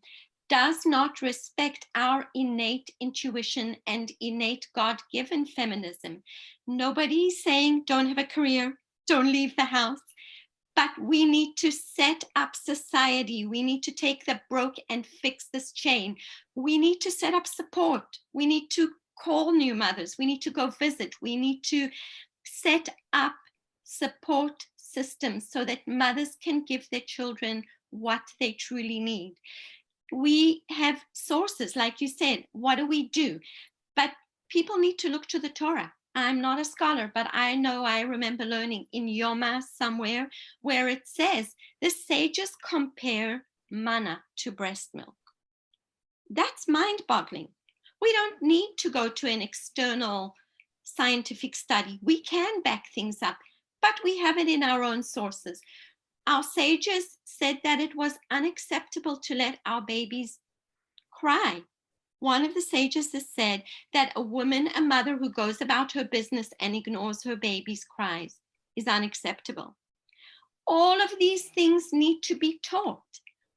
does not respect our innate intuition and innate God-given feminism. Nobody's saying don't have a career, don't leave the house, but we need to set up society. We need to take the broke and fix this chain. We need to set up support. We need to call new mothers. We need to go visit. We need to set up support systems so that mothers can give their children what they truly need. We have sources, like you said, what do we do? But people need to look to the Torah. I'm not a scholar, but I know I remember learning in Yoma somewhere where it says the sages compare manna to breast milk. That's mind-boggling. We don't need to go to an external scientific study. We can back things up, but we have it in our own sources. Our sages said that it was unacceptable to let our babies cry. One of the sages has said that a woman, a mother who goes about her business and ignores her baby's cries is unacceptable. All of these things need to be taught.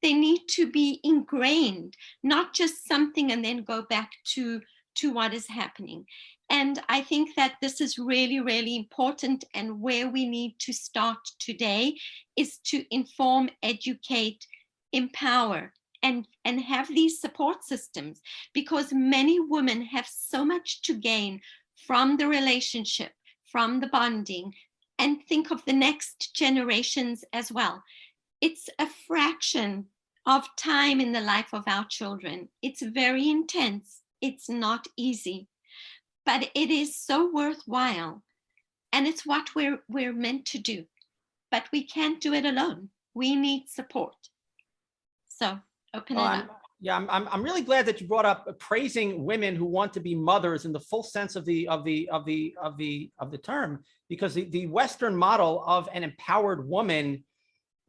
They need to be ingrained, not just something and then go back to what is happening. And I think that this is really, really important. And where we need to start today is to inform, educate, empower, and have these support systems, because many women have so much to gain from the relationship, from the bonding, and think of the next generations as well. It's a fraction of time in the life of our children. It's very intense. It's not easy, but it is so worthwhile. And it's what we're meant to do, but we can't do it alone. We need support. So open it up. Yeah, I'm really glad that you brought up praising women who want to be mothers in the full sense of the term, because the Western model of an empowered woman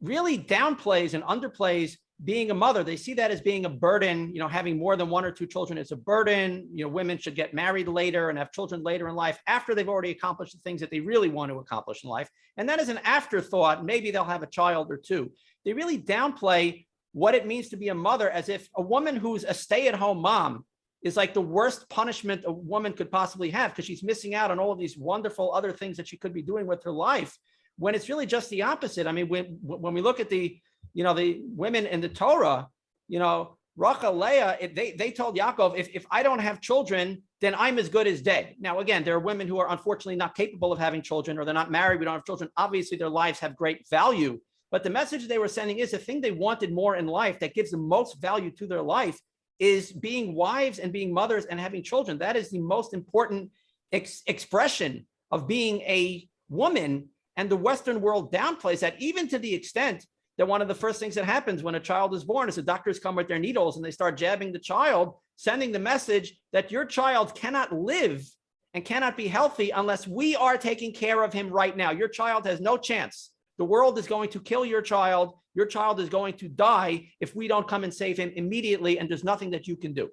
really downplays and underplays being a mother. They see that as being a burden. Having more than one or two children is a burden. Women should get married later and have children later in life after they've already accomplished the things that they really want to accomplish in life. And that is an afterthought. Maybe they'll have a child or two. They really downplay what it means to be a mother, as if a woman who's a stay-at-home mom is like the worst punishment a woman could possibly have, because she's missing out on all of these wonderful other things that she could be doing with her life, when it's really just the opposite. I mean, when we look at the women in the Torah, Rachel, Leah, they told Yaakov, if I don't have children, then I'm as good as dead. Now, again, there are women who are unfortunately not capable of having children, or they're not married, we don't have children. Obviously, their lives have great value. But the message they were sending is the thing they wanted more in life that gives the most value to their life is being wives and being mothers and having children. That is the most important expression of being a woman. And the Western world downplays that, even to the extent that one of the first things that happens when a child is born is the doctors come with their needles and they start jabbing the child, sending the message that your child cannot live and cannot be healthy unless we are taking care of him right now. Your child has no chance. The world is going to kill your child. Your child is going to die if we don't come and save him immediately, and there's nothing that you can do.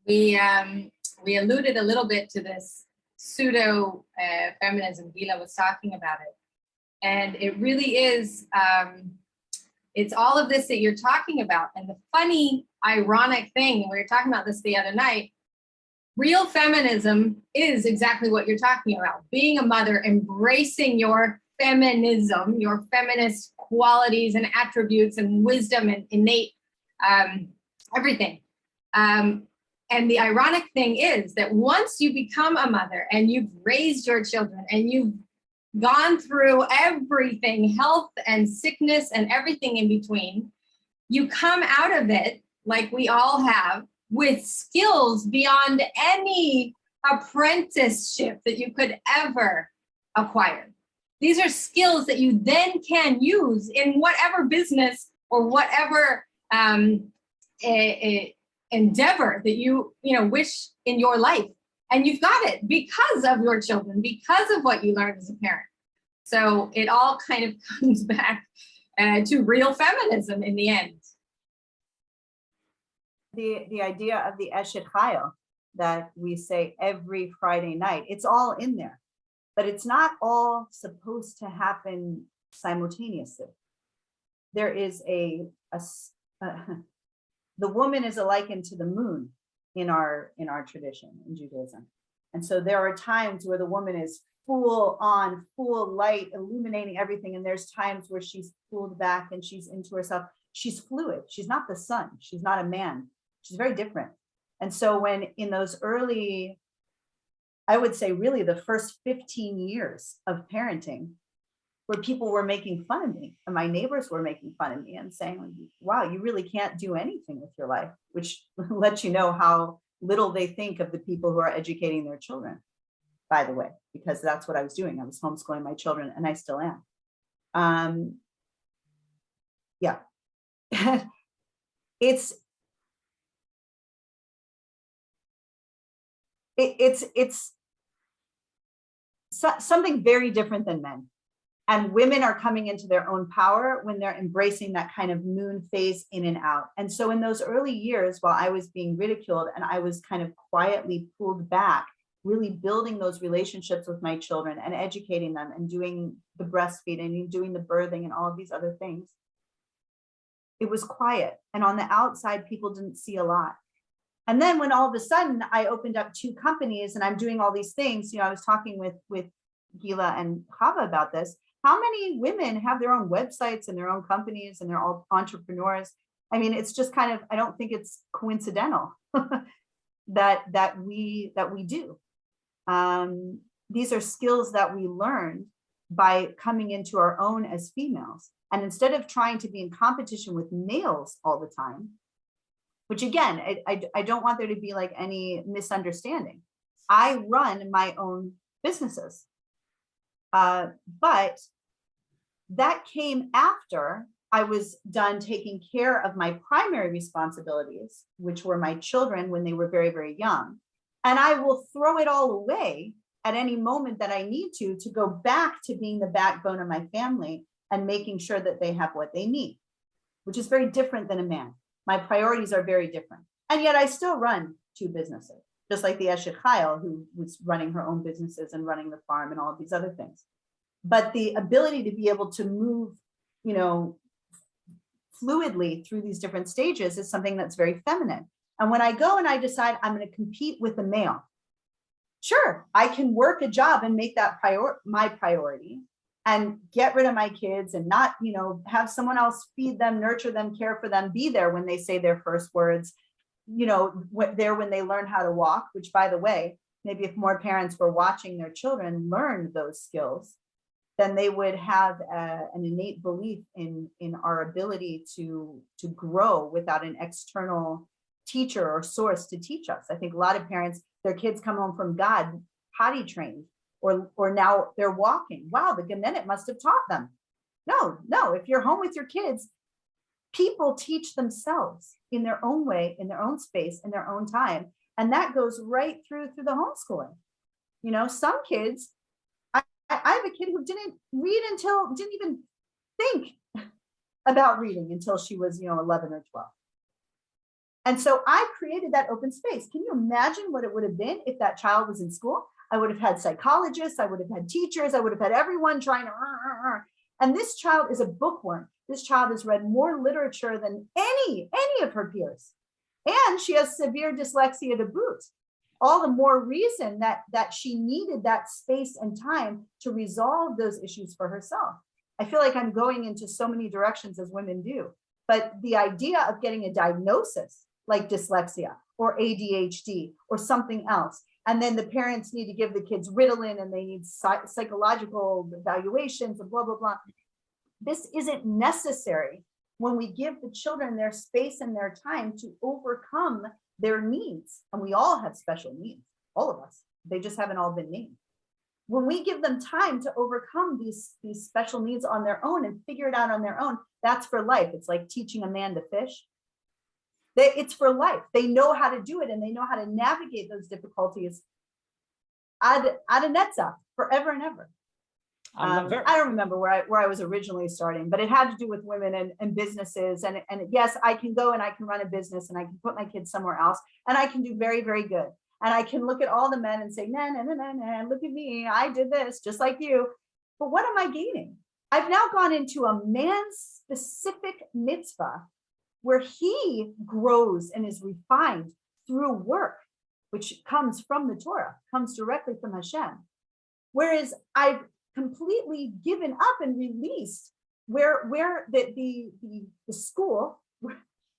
We alluded a little bit to this pseudo feminism. Gilla was talking about it. And it really is, it's all of this that you're talking about. And the funny, ironic thing, and we were talking about this the other night, real feminism is exactly what you're talking about. Being a mother, embracing your feminism, your feminist qualities and attributes and wisdom and innate everything. And the ironic thing is that once you become a mother and you've raised your children and you've gone through everything, health and sickness and everything in between, you come out of it, like we all have, with skills beyond any apprenticeship that you could ever acquire. These are skills that you then can use in whatever business or whatever endeavor that you wish in your life. And you've got it because of your children, because of what you learned as a parent. So it all kind of comes back to real feminism in the end. The idea of the Eshet Chayil that we say every Friday night, it's all in there, but it's not all supposed to happen simultaneously. There is a the woman is a likened to the moon in our tradition in Judaism. And so there are times where the woman is full on, full light, illuminating everything. And there's times where she's pulled back and she's into herself. She's fluid. She's not the sun. She's not a man. She's very different. And so when in those early, I would say really the first 15 years of parenting, where people were making fun of me and my neighbors were making fun of me and saying, wow, you really can't do anything with your life, which lets you know how little they think of the people who are educating their children, by the way, because that's what I was doing. I was homeschooling my children and I still am. Yeah. it's something very different than men. And women are coming into their own power when they're embracing that kind of moon phase in and out. And so in those early years, while I was being ridiculed and I was kind of quietly pulled back, really building those relationships with my children and educating them and doing the breastfeeding and doing the birthing and all of these other things, it was quiet. And on the outside, people didn't see a lot. And then when all of a sudden I opened up 2 companies and I'm doing all these things, I was talking with Gilla and Chava about this. How many women have their own websites and their own companies and they're all entrepreneurs? I mean, it's just kind of, I don't think it's coincidental that we do. These are skills that we learned by coming into our own as females. And instead of trying to be in competition with males all the time, which again, I don't want there to be like any misunderstanding. I run my own businesses. But that came after I was done taking care of my primary responsibilities, which were my children when they were very, very young. And I will throw it all away at any moment that I need to go back to being the backbone of my family and making sure that they have what they need, which is very different than a man. My priorities are very different. And yet I still run 2 businesses. Just like the Eshet Chayil, who was running her own businesses and running the farm and all of these other things. But the ability to be able to move, fluidly through these different stages is something that's very feminine. And when I go and I decide I'm going to compete with a male, sure, I can work a job and make that my priority and get rid of my kids and not, have someone else feed them, nurture them, care for them, be there when they say their first words, there when they learn how to walk, which by the way, maybe if more parents were watching their children learn those skills, then they would have an innate belief in our ability to grow without an external teacher or source to teach us. I think a lot of parents, their kids come home from God potty trained, or now they're walking. Wow, the Gemenet must have taught them. No, if you're home with your kids, people teach themselves in their own way, in their own space, in their own time. And that goes right through the homeschooling. Some kids, I have a kid who didn't even think about reading until she was, 11 or 12. And so I created that open space. Can you imagine what it would have been if that child was in school? I would have had psychologists, I would have had teachers, I would have had everyone trying to, and this child is a bookworm. This child has read more literature than any of her peers. And she has severe dyslexia to boot. All the more reason that she needed that space and time to resolve those issues for herself. I feel like I'm going into so many directions as women do, but the idea of getting a diagnosis like dyslexia or ADHD or something else, and then the parents need to give the kids Ritalin and they need psychological evaluations and blah, blah, blah. This isn't necessary when we give the children their space and their time to overcome their needs. And we all have special needs, all of us. They just haven't all been named. When we give them time to overcome these special needs on their own and figure it out on their own, that's for life. It's like teaching a man to fish. It's for life. They know how to do it and they know how to navigate those difficulties ad netza, forever and ever. I don't remember where I was originally starting, but it had to do with women and businesses. And yes, I can go and I can run a business and I can put my kids somewhere else and I can do very, very good. And I can look at all the men and say, nah, look at me. I did this just like you. But what am I gaining? I've now gone into a man-specific mitzvah where he grows and is refined through work, which comes from the Torah, comes directly from Hashem. Whereas I've completely given up and released where the school,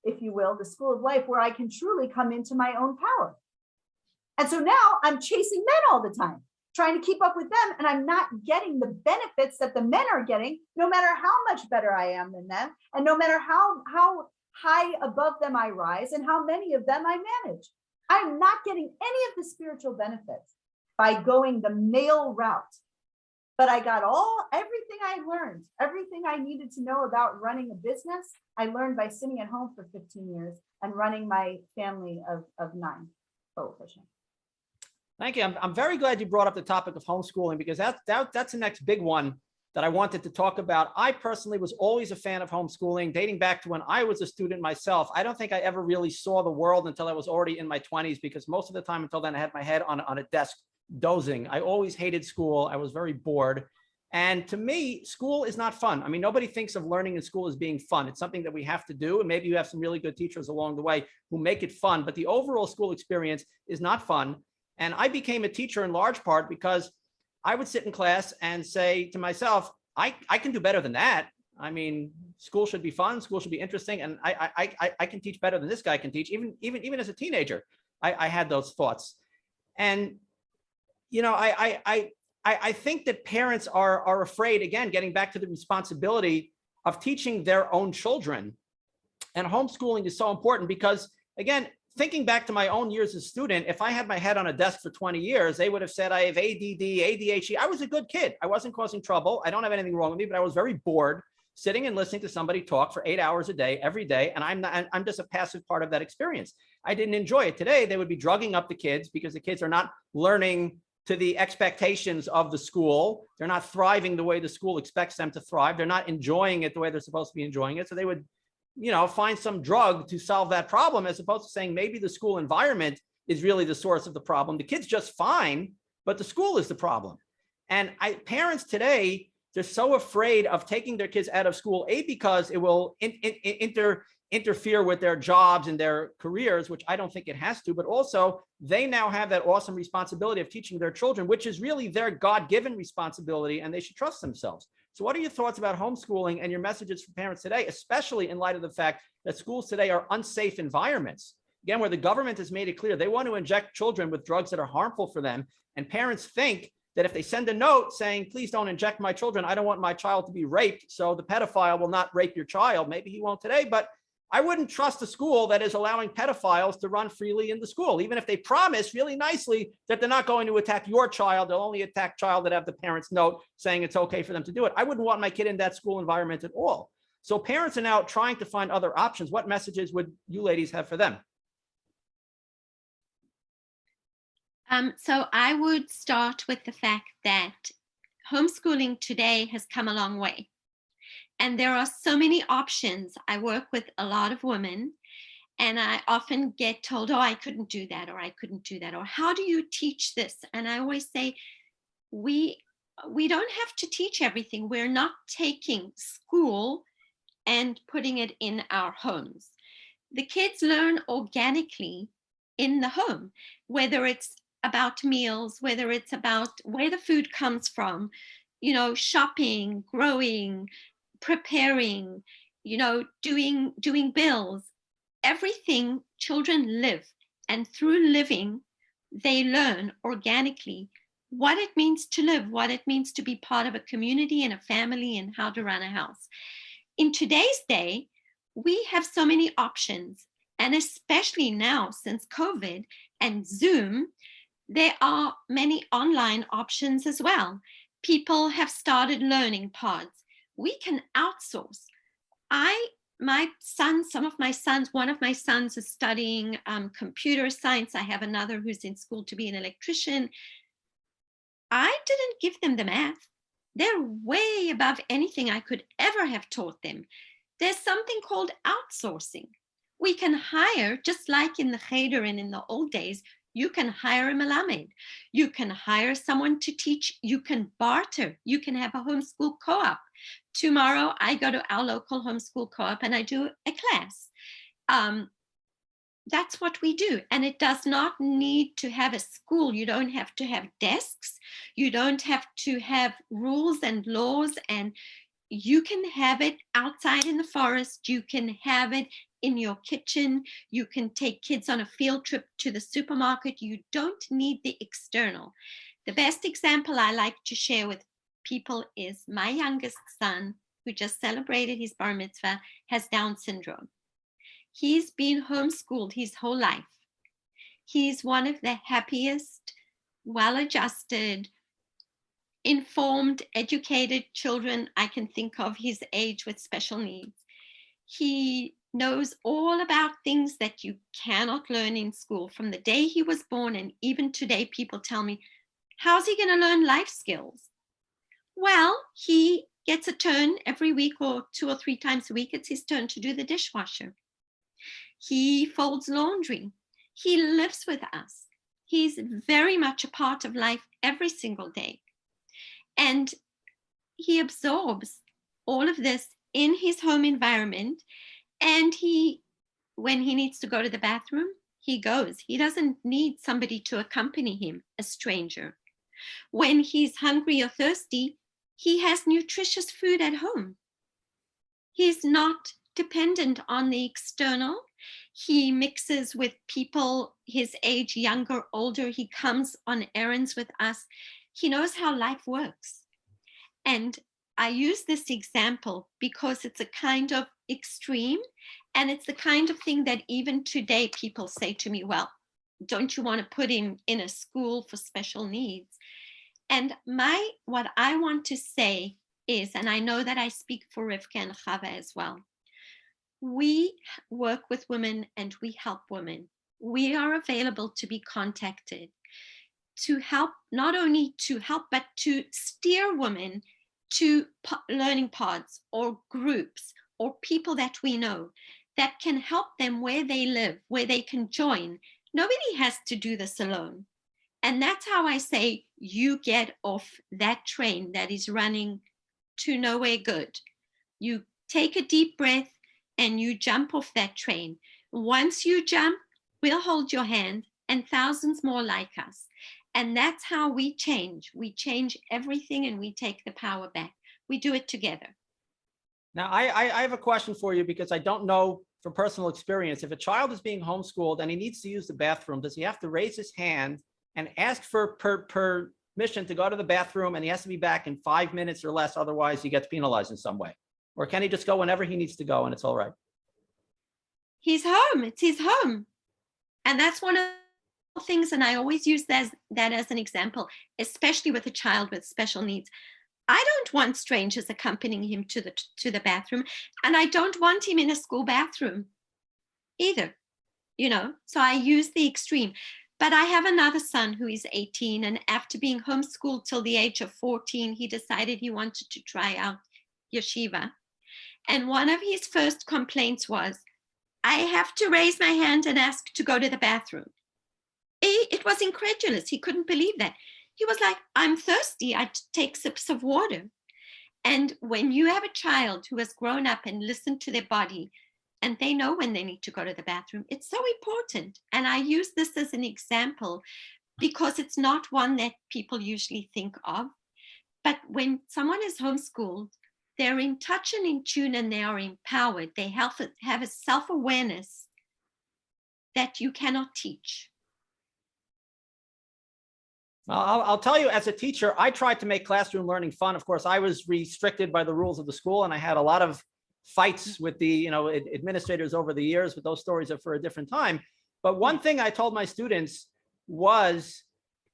if you will, the school of life, where I can truly come into my own power. And so now I'm chasing men all the time, trying to keep up with them, and I'm not getting the benefits that the men are getting, no matter how much better I am than them, and no matter how high above them I rise and how many of them I manage. I'm not getting any of the spiritual benefits by going the male route. But I got everything I learned, everything I needed to know about running a business, I learned by sitting at home for 15 years and running my family of 9 coefficient. Thank you. I'm very glad you brought up the topic of homeschooling, because that's the next big one that I wanted to talk about. I personally was always a fan of homeschooling, dating back to when I was a student myself. I don't think I ever really saw the world until I was already in my 20s, because most of the time until then I had my head on a desk dozing. I always hated school. I was very bored. And to me, school is not fun. I mean, nobody thinks of learning in school as being fun. It's something that we have to do. And maybe you have some really good teachers along the way who make it fun, but the overall school experience is not fun. And I became a teacher in large part because I would sit in class and say to myself, I can do better than that. I mean, school should be fun. School should be interesting. And I can teach better than this guy can teach. Even as a teenager, I had those thoughts. And, you know, I think that parents are afraid, again, getting back to the responsibility of teaching their own children. And homeschooling is so important because, again, thinking back to my own years as a student, if I had my head on a desk for 20 years, they would have said I have ADD, ADHD. I was a good kid. I wasn't causing trouble. I don't have anything wrong with me, but I was very bored sitting and listening to somebody talk for 8 hours a day, every day. And I'm just a passive part of that experience. I didn't enjoy it. Today, they would be drugging up the kids because the kids are not learning to the expectations of the school. They're not thriving the way the school expects them to thrive. They're not enjoying it the way they're supposed to be enjoying it. So they would, you know, find some drug to solve that problem, as opposed to saying maybe the school environment is really the source of the problem. The kid's just fine, but the school is the problem. And parents today, they're so afraid of taking their kids out of school, because it will interfere with their jobs and their careers, which I don't think it has to, but also they now have that awesome responsibility of teaching their children, which is really their God-given responsibility, and they should trust themselves. So what are your thoughts about homeschooling and your messages for parents today, especially in light of the fact that schools today are unsafe environments? Again, where the government has made it clear they want to inject children with drugs that are harmful for them. And parents think that if they send a note saying, please don't inject my children, I don't want my child to be raped, so the pedophile will not rape your child. Maybe he won't today, but I wouldn't trust a school that is allowing pedophiles to run freely in the school, even if they promise really nicely that they're not going to attack your child. They'll only attack child that have the parents' note saying it's okay for them to do it. I wouldn't want my kid in that school environment at all. So parents are now trying to find other options. What messages would you ladies have for them? So I would start with the fact that homeschooling today has come a long way. And there are so many options. I work with a lot of women, and I often get told, oh, I couldn't do that, or I couldn't do that, or how do you teach this? And I always say, we don't have to teach everything. We're not taking school and putting it in our homes. The kids learn organically in the home, whether it's about meals, whether it's about where the food comes from, you know, shopping, growing, preparing, you know, doing bills, everything. Children live, and through living, they learn organically what it means to live, what it means to be part of a community and a family, and how to run a house. In today's day, we have so many options, and especially now since COVID and Zoom, there are many online options as well. People have started learning pods. We can outsource. One of my sons is studying computer science. I have another who's in school to be an electrician. I didn't give them the math. They're way above anything I could ever have taught them. There's something called outsourcing. We can hire, just like in the cheder and in the old days, You can hire a melamed. You can hire someone to teach. You can barter. You can have a homeschool co-op. Tomorrow, I go to our local homeschool co-op and I do a class. That's what we do. And it does not need to have a school. You don't have to have desks. You don't have to have rules and laws. And you can have it outside in the forest. You can have it in your kitchen. You can take kids on a field trip to the supermarket. You don't need the external. The best example I like to share with people is my youngest son, who just celebrated his bar mitzvah, has Down syndrome. He's been homeschooled his whole life. He's one of the happiest, well-adjusted, informed, educated children I can think of his age with special needs. He knows all about things that you cannot learn in school. From the day he was born, and even today, people tell me, how's he going to learn life skills? Well, he gets a turn every week or 2 or 3 times a week. It's his turn to do the dishwasher. He folds laundry. He lives with us. He's very much a part of life every single day. And he absorbs all of this in his home environment. And when he needs to go to the bathroom, he goes. He doesn't need somebody to accompany him, a stranger. When he's hungry or thirsty, he has nutritious food at home. He's not dependent on the external. He mixes with people his age, younger, older. He comes on errands with us. He knows how life works. And I use this example because it's a kind of extreme, and it's the kind of thing that even today people say to me, well, don't you want to put him in a school for special needs? And what I want to say is, and I know that I speak for Rivkah and Chava as well, we work with women and we help women. We are available to be contacted to help, not only to help, but to steer women to learning pods or groups or people that we know that can help them where they live, where they can join. Nobody has to do this alone. And that's how I say you get off that train that is running to nowhere good. You take a deep breath and you jump off that train. Once you jump, we'll hold your hand and thousands more like us. And that's how we change. We change everything and we take the power back. We do it together. Now, I have a question for you because I don't know from personal experience. If a child is being homeschooled and he needs to use the bathroom, does he have to raise his hand and ask for permission to go to the bathroom, and he has to be back in 5 minutes or less, otherwise he gets penalized in some way? Or can he just go whenever he needs to go and it's all right? He's home. It's his home. And that's one of the things, and I always use that as an example, especially with a child with special needs. I don't want strangers accompanying him to the bathroom, and I don't want him in a school bathroom either, so I use the extreme. But I have another son who is 18, and after being homeschooled till the age of 14, he decided he wanted to try out yeshiva. And one of his first complaints was, I have to raise my hand and ask to go to the bathroom. It was incredulous. He couldn't believe that. He was like, I'm thirsty. I take sips of water. And when you have a child who has grown up and listened to their body, and they know when they need to go to the bathroom, it's so important. And I use this as an example because it's not one that people usually think of. But when someone is homeschooled, they're in touch and in tune, and they are empowered. They have a self-awareness that you cannot teach. Well, I'll tell you, as a teacher, I tried to make classroom learning fun. Of course, I was restricted by the rules of the school, and I had a lot of fights with the administrators over the years, but those stories are for a different time. But one thing I told my students was,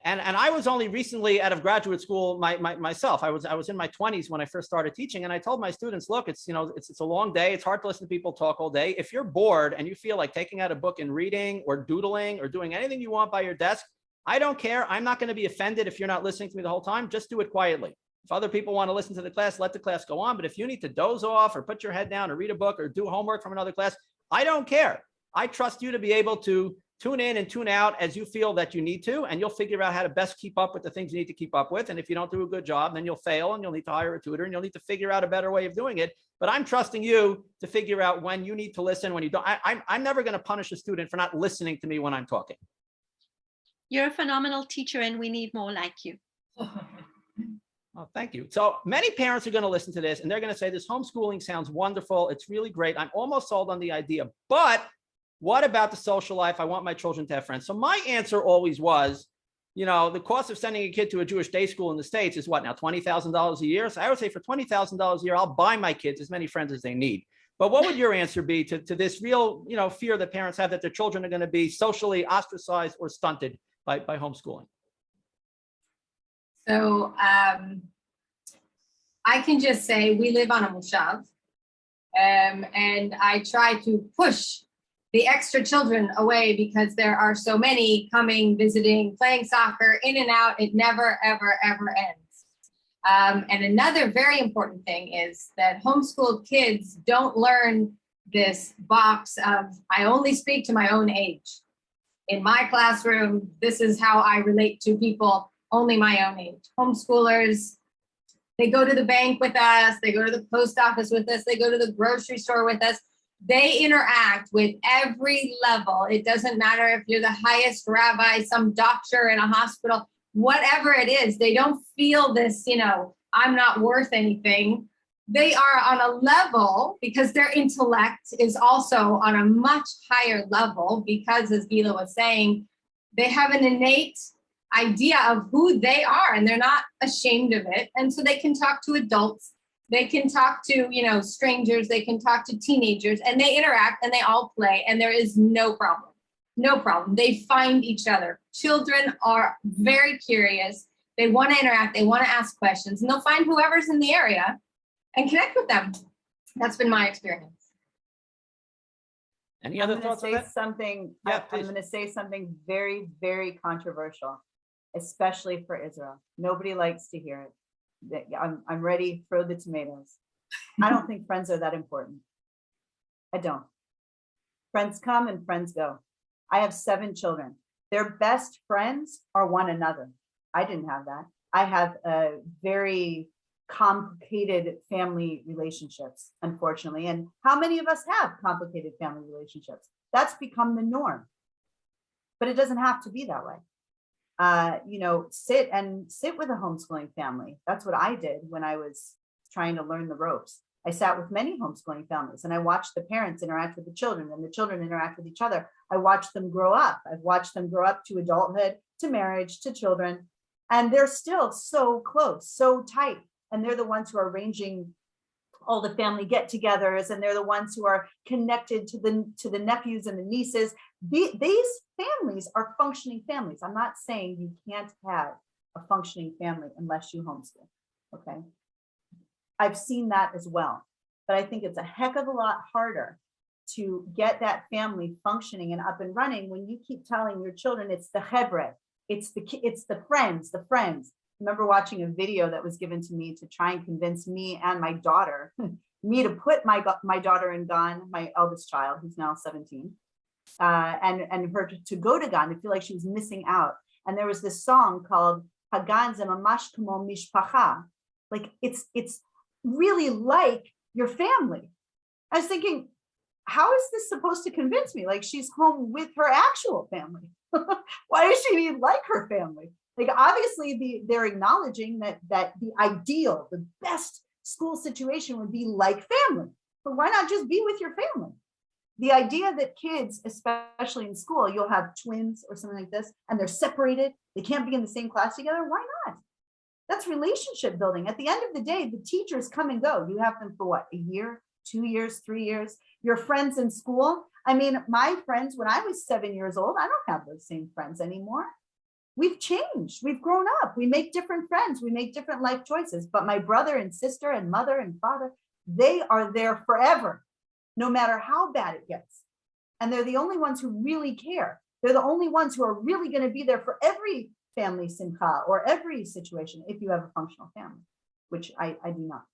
and I was only recently out of graduate school myself. I was in my 20s when I first started teaching, and I told my students, look, it's a long day. It's hard to listen to people talk all day. If you're bored and you feel like taking out a book and reading or doodling or doing anything you want by your desk, I don't care. I'm not going to be offended if you're not listening to me the whole time. Just do it quietly. If other people want to listen to the class, let the class go on. But if you need to doze off or put your head down or read a book or do homework from another class, I don't care. I trust you to be able to tune in and tune out as you feel that you need to, and you'll figure out how to best keep up with the things you need to keep up with. And if you don't do a good job, then you'll fail and you'll need to hire a tutor and you'll need to figure out a better way of doing it. But I'm trusting you to figure out when you need to listen, when you don't. I'm never going to punish a student for not listening to me when I'm talking. You're a phenomenal teacher and we need more like you. Oh, thank you. So many parents are going to listen to this and they're going to say, this homeschooling sounds wonderful. It's really great. I'm almost sold on the idea, but what about the social life? I want my children to have friends. So my answer always was, the cost of sending a kid to a Jewish day school in the States is what now, $20,000 a year? So I would say for $20,000 a year, I'll buy my kids as many friends as they need. But what would your answer be to this real, fear that parents have that their children are going to be socially ostracized or stunted by homeschooling? So I can just say we live on a moshav, and I try to push the extra children away because there are so many coming, visiting, playing soccer, in and out. It never, ever, ever ends. And another very important thing is that homeschooled kids don't learn this box of, I only speak to my own age. In my classroom, this is how I relate to people, only my own age. Homeschoolers, they go to the bank with us, they go to the post office with us, they go to the grocery store with us. They interact with every level. It doesn't matter if you're the highest rabbi, some doctor in a hospital, whatever it is, they don't feel this, I'm not worth anything. They are on a level because their intellect is also on a much higher level because, as Gilla was saying, they have an innate idea of who they are and they're not ashamed of it. And so they can talk to adults, they can talk to, strangers, they can talk to teenagers, and they interact and they all play and there is no problem. No problem. They find each other. Children are very curious. They want to interact. They want to ask questions, and they'll find whoever's in the area and connect with them. That's been my experience. Any other thoughts on that? I'm please. going to say something very, very controversial, especially for Israel. Nobody likes to hear it. I'm ready. Throw the tomatoes. I don't think friends are that important. I don't. Friends come and friends go. I have 7 children. Their best friends are one another. I didn't have that. I have a very complicated family relationships, unfortunately. And how many of us have complicated family relationships? That's become the norm. But it doesn't have to be that way. Sit with a homeschooling family. That's what I did when I was trying to learn the ropes. I sat with many homeschooling families and I watched the parents interact with the children and the children interact with each other. I watched them grow up. I've watched them grow up to adulthood, to marriage, to children, and they're still so close, so tight. And they're the ones who are arranging all the family get-togethers, and they're the ones who are connected to the nephews and the nieces. These families are functioning families. I'm not saying you can't have a functioning family unless you homeschool, okay? I've seen that as well, but I think it's a heck of a lot harder to get that family functioning and up and running when you keep telling your children it's the chevre, it's the friends. I remember watching a video that was given to me to try and convince me and my daughter, me to put my daughter in Gan, my eldest child, who's now 17, and her to go to Gan, to feel like she was missing out. And there was this song called Hagan ze mamash kamo mishpacha, like it's really like your family. I was thinking, how is this supposed to convince me? Like, she's home with her actual family. Why does she need like her family? Like, obviously they're acknowledging that the ideal, the best school situation would be like family, but why not just be with your family? The idea that kids, especially in school, you'll have twins or something like this, and they're separated, they can't be in the same class together. Why not? That's relationship building. At the end of the day, the teachers come and go. You have them for what, a year, 2 years, 3 years? Your friends in school. I mean, my friends, when I was 7 years old, I don't have those same friends anymore. We've changed. We've grown up. We make different friends. We make different life choices. But my brother and sister and mother and father, they are there forever, no matter how bad it gets. And they're the only ones who really care. They're the only ones who are really going to be there for every family simcha or every situation if you have a functional family, which I do not.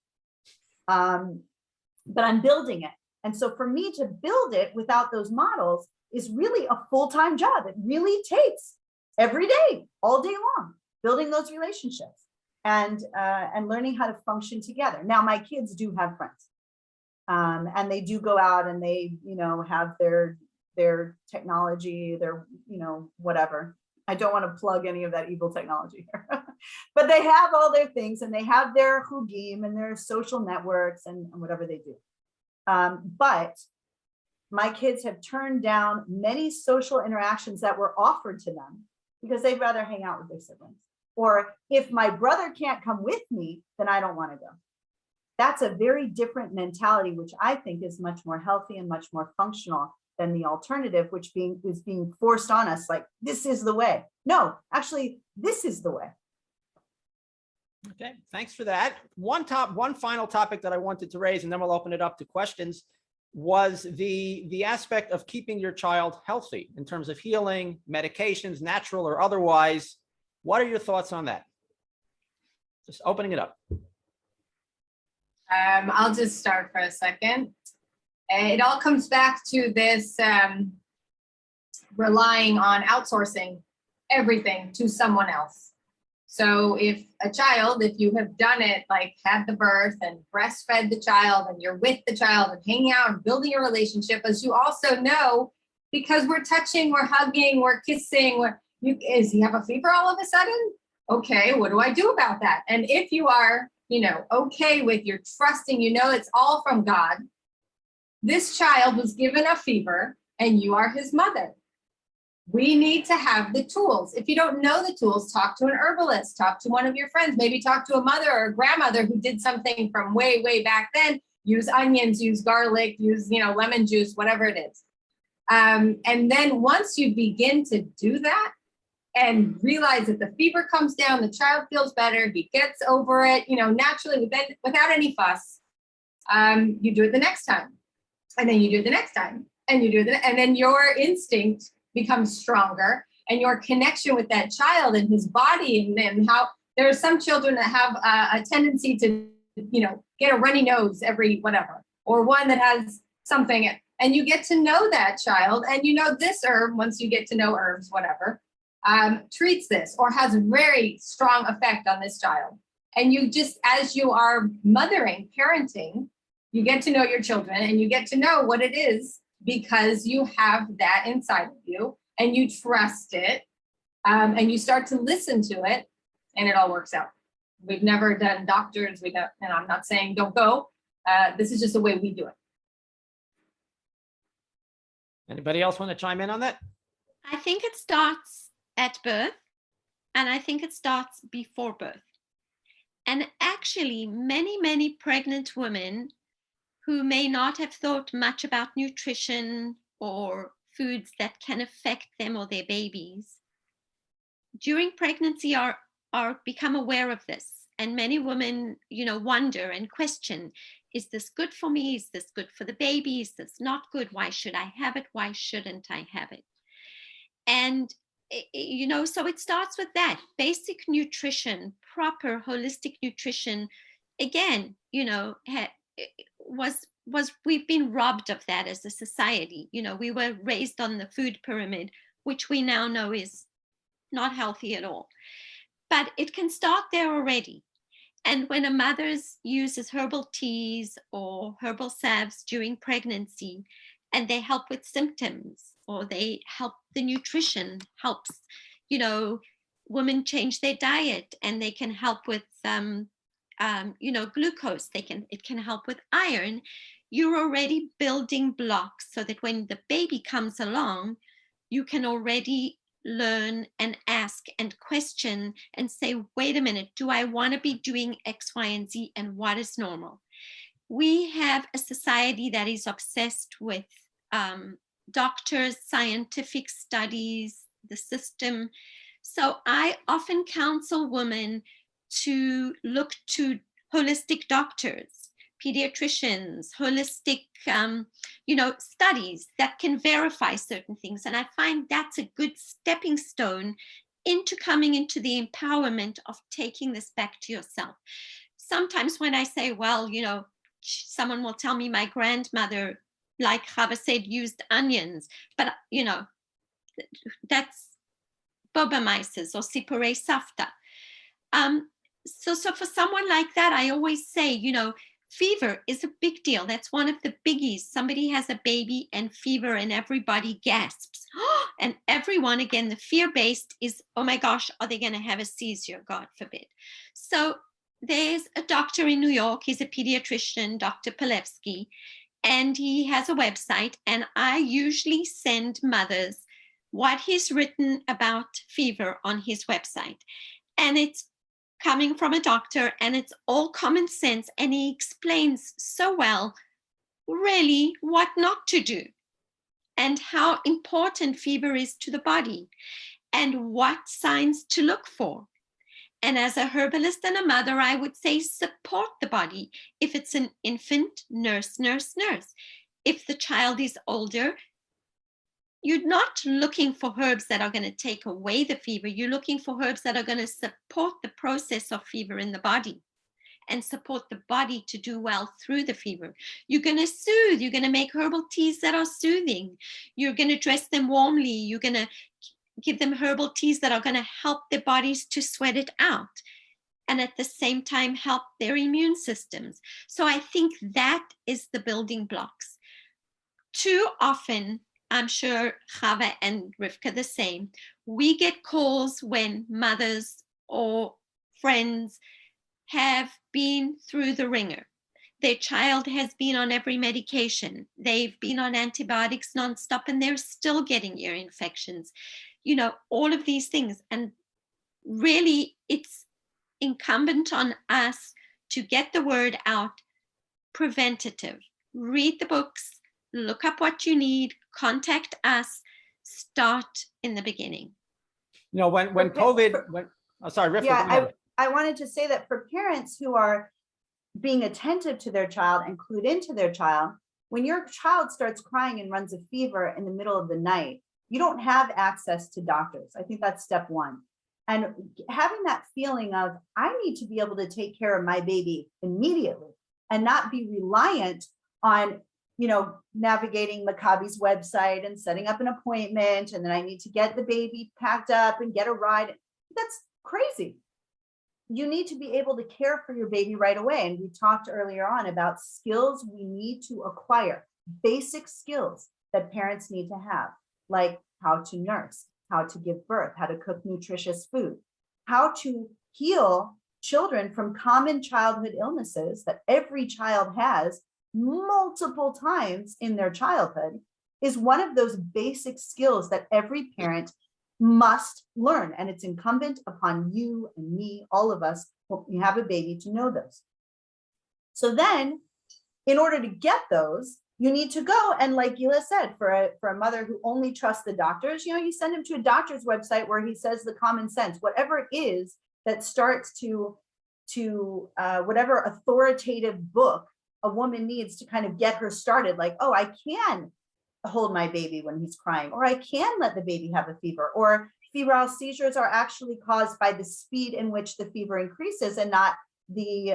But I'm building it. And so for me to build it without those models, is really a full-time job. It really takes every day, all day long, building those relationships and learning how to function together. Now, my kids do have friends, and they do go out and they, have their technology, their, whatever. I don't want to plug any of that evil technology here, but they have all their things and they have their hugim and their social networks and whatever they do. But my kids have turned down many social interactions that were offered to them because they'd rather hang out with their siblings. Or if my brother can't come with me, then I don't want to go. That's a very different mentality, which I think is much more healthy and much more functional than the alternative, which is being forced on us, like, this is the way. No, actually, this is the way. Okay, thanks for that. One final topic that I wanted to raise, and then we'll open it up to questions, was the aspect of keeping your child healthy in terms of healing, medications, natural or otherwise. What are your thoughts on that? Just opening it up. I'll just start for a second. It all comes back to this relying on outsourcing everything to someone else. So if you have done it, like had the birth and breastfed the child and you're with the child and hanging out and building a relationship, as you also know, because we're touching, we're hugging, we're kissing, does he have a fever all of a sudden? Okay, what do I do about that? And if you are, okay with, you're trusting, it's all from God. This child was given a fever and you are his mother. We need to have the tools. If you don't know the tools, talk to an herbalist, talk to one of your friends, maybe talk to a mother or a grandmother who did something from way, way back then. Use onions, use garlic, use, lemon juice, whatever it is. And then once you begin to do that and realize that the fever comes down, the child feels better, he gets over it, naturally without any fuss, you do it the next time. And then you do it the next time, and you do it, and then your instinct becomes stronger, and your connection with that child and his body, and how there are some children that have a tendency to, get a runny nose every whatever, or one that has something, and you get to know that child, and this herb, once you get to know herbs, whatever, treats this or has a very strong effect on this child. And you just, as you are mothering, parenting, you get to know your children and you get to know what it is because you have that inside of you and you trust it, and you start to listen to it, and it all works out. We've never done doctors, and I'm not saying don't go. This is just the way we do it. Anybody else want to chime in on that? I think it starts at birth, and I think it starts before birth. And actually, many pregnant women who may not have thought much about nutrition or foods that can affect them or their babies, during pregnancy are become aware of this. And many women, wonder and question, is this good for me? Is this good for the baby? Is this not good? Why should I have it? Why shouldn't I have it? And, so it starts with that basic nutrition, proper holistic nutrition. Again, we've been robbed of that as a society. We were raised on the food pyramid, which we now know is not healthy at all. But it can start there already. And when a mother uses herbal teas or herbal salves during pregnancy, and they help with symptoms, or they help, the nutrition helps, women change their diet, and they can help with glucose, it can help with iron. You're already building blocks so that when the baby comes along, you can already learn and ask and question and say, wait a minute, do I want to be doing X, Y, and Z, and what is normal? We have a society that is obsessed with doctors, scientific studies, the system. So I often counsel women to look to holistic doctors, pediatricians, holistic, studies that can verify certain things. And I find that's a good stepping stone into coming into the empowerment of taking this back to yourself. Sometimes when I say, well, someone will tell me my grandmother, like Chava said, used onions, but that's bobamaises or sipure safta. So for someone like that, I always say, fever is a big deal. That's one of the biggies. Somebody has a baby and fever and everybody gasps. And everyone, again, the fear-based is, oh my gosh, are they going to have a seizure? God forbid. So there's a doctor in New York. He's a pediatrician, Dr. Palevsky, and he has a website. And I usually send mothers what he's written about fever on his website. And it's coming from a doctor, and it's all common sense, and he explains so well really what not to do and how important fever is to the body and what signs to look for. And as a herbalist and a mother, I would say support the body. If it's an infant, nurse. If the child is older, you're not looking for herbs that are going to take away the fever. You're looking for herbs that are going to support the process of fever in the body and support the body to do well through the fever. You're going to soothe. You're going to make herbal teas that are soothing. You're going to dress them warmly. You're going to give them herbal teas that are going to help their bodies to sweat it out, and at the same time help their immune systems. So I think that is the building blocks. Too often, I'm sure Chava and Rivkah the same, we get calls when mothers or friends have been through the ringer. Their child has been on every medication. They've been on antibiotics nonstop, and they're still getting ear infections. All of these things. And really, it's incumbent on us to get the word out, preventative. Read the books, look up what you need, contact us, start in the beginning. When COVID, sorry, Rivkah, go ahead. I wanted to say that for parents who are being attentive to their child and clued into their child, when your child starts crying and runs a fever in the middle of the night, you don't have access to doctors. I think that's step one. And having that feeling of, I need to be able to take care of my baby immediately and not be reliant on, navigating Maccabi's website and setting up an appointment. And then I need to get the baby packed up and get a ride. That's crazy. You need to be able to care for your baby right away. And we talked earlier on about skills we need to acquire, basic skills that parents need to have, like how to nurse, how to give birth, how to cook nutritious food, how to heal children from common childhood illnesses that every child has multiple times in their childhood, is one of those basic skills that every parent must learn. And it's incumbent upon you and me, all of us, when we have a baby, to know those. So then, in order to get those, you need to go, and like Gilla said, for a mother who only trusts the doctors, you send him to a doctor's website where he says the common sense, whatever it is that starts to whatever authoritative book a woman needs to kind of get her started. Like, oh, I can hold my baby when he's crying, or I can let the baby have a fever, or febrile seizures are actually caused by the speed in which the fever increases and not the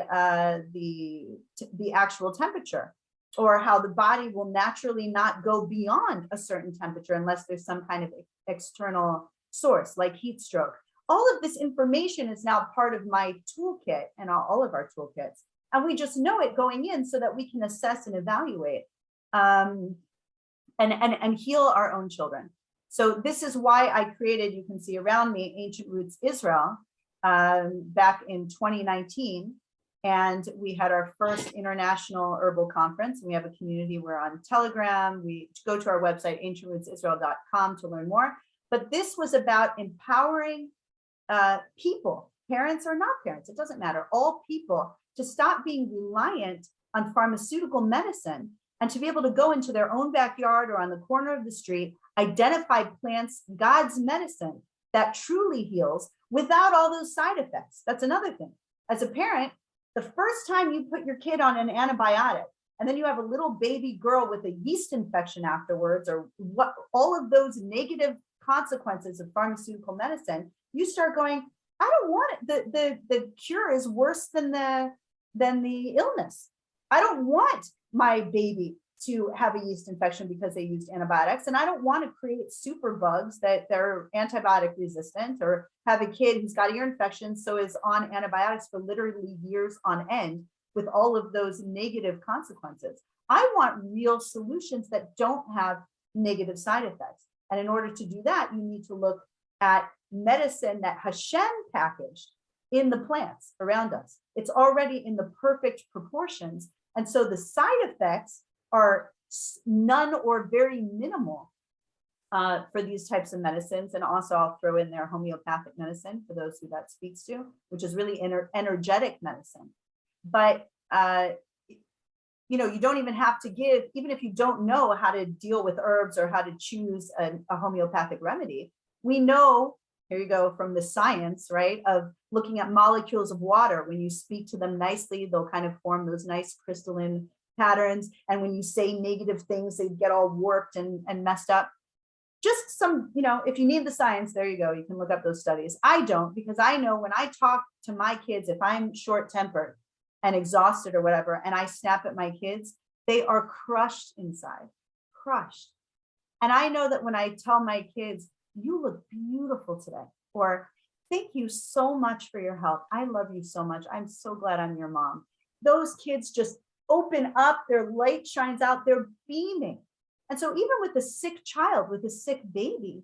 actual temperature, or how the body will naturally not go beyond a certain temperature unless there's some kind of external source like heat stroke. All of this information is now part of my toolkit and all of our toolkits. And we just know it going in so that we can assess and evaluate and heal our own children. So this is why I created, you can see around me, Ancient Roots Israel back in 2019. And we had our first international herbal conference. We have a community. We're on Telegram. We go to our website, ancientrootsisrael.com, to learn more. But this was about empowering people, parents or not parents, it doesn't matter, all people, to stop being reliant on pharmaceutical medicine and to be able to go into their own backyard or on the corner of the street, identify plants, God's medicine that truly heals without all those side effects. That's another thing. As a parent, the first time you put your kid on an antibiotic and then you have a little baby girl with a yeast infection afterwards, or what, all of those negative consequences of pharmaceutical medicine, you start going, I don't want it. The cure is worse than the illness. I don't want my baby to have a yeast infection because they used antibiotics. And I don't want to create super bugs that they're antibiotic resistant, or have a kid who's got ear infection, so is on antibiotics for literally years on end with all of those negative consequences. I want real solutions that don't have negative side effects. And in order to do that, you need to look at medicine that Hashem packaged in the plants around us. It's already in the perfect proportions. And so the side effects are none or very minimal for these types of medicines. And also I'll throw in there homeopathic medicine for those who that speaks to, which is really energetic medicine. But you don't even have to give, even if you don't know how to deal with herbs or how to choose a homeopathic remedy, we know, here you go, from the science, right, of looking at molecules of water. When you speak to them nicely, they'll kind of form those nice crystalline patterns. And when you say negative things, they get all warped and messed up. Just some, if you need the science, there you go. You can look up those studies. I don't, because I know when I talk to my kids, if I'm short-tempered and exhausted or whatever, and I snap at my kids, they are crushed inside, crushed. And I know that when I tell my kids, you look beautiful today, or thank you so much for your help, I love you so much, I'm so glad I'm your mom, those kids just open up, their light shines out, they're beaming. And so even with a sick child, with a sick baby,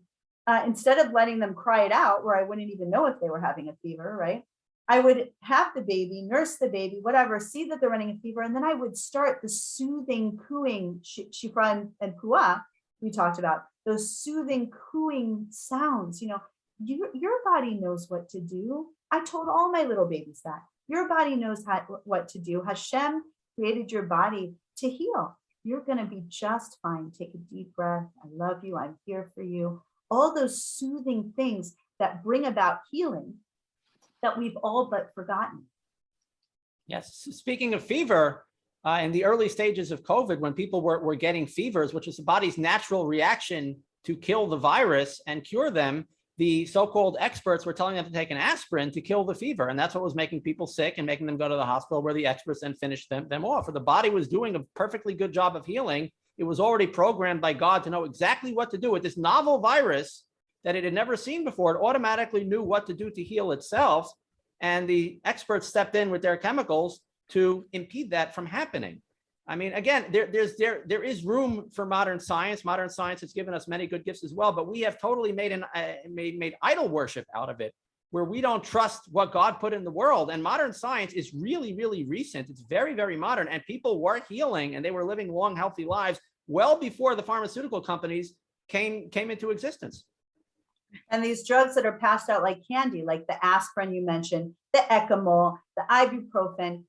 instead of letting them cry it out, where I wouldn't even know if they were having a fever, right? I would have the baby, nurse the baby, whatever, see that they're running a fever. And then I would start the soothing, cooing, shifra and puah, we talked about, those soothing, cooing sounds. Your body knows what to do. I told all my little babies that. Your body knows what to do. Hashem created your body to heal. You're going to be just fine. Take a deep breath. I love you. I'm here for you. All those soothing things that bring about healing that we've all but forgotten. Yes. Speaking of fever, in the early stages of COVID, when people were getting fevers, which is the body's natural reaction to kill the virus and cure them, the so-called experts were telling them to take an aspirin to kill the fever. And that's what was making people sick and making them go to the hospital, where the experts then finished them off. Or the body was doing a perfectly good job of healing. It was already programmed by God to know exactly what to do with this novel virus that it had never seen before. It automatically knew what to do to heal itself. And the experts stepped in with their chemicals to impede that from happening. I mean, again, there is room for modern science. Modern science has given us many good gifts as well, but we have totally made idol worship out of it, where we don't trust what God put in the world. And modern science is really, really recent. It's very, very modern. And people were healing and they were living long, healthy lives well before the pharmaceutical companies came into existence. And these drugs that are passed out like candy, like the aspirin you mentioned, the Ecamol, the ibuprofen.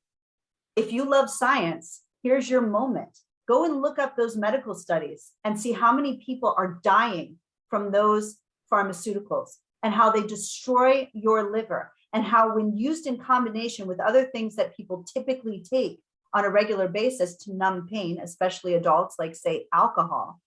If you love science, here's your moment. Go and look up those medical studies and see how many people are dying from those pharmaceuticals and how they destroy your liver, and how when used in combination with other things that people typically take on a regular basis to numb pain, especially adults, like say alcohol,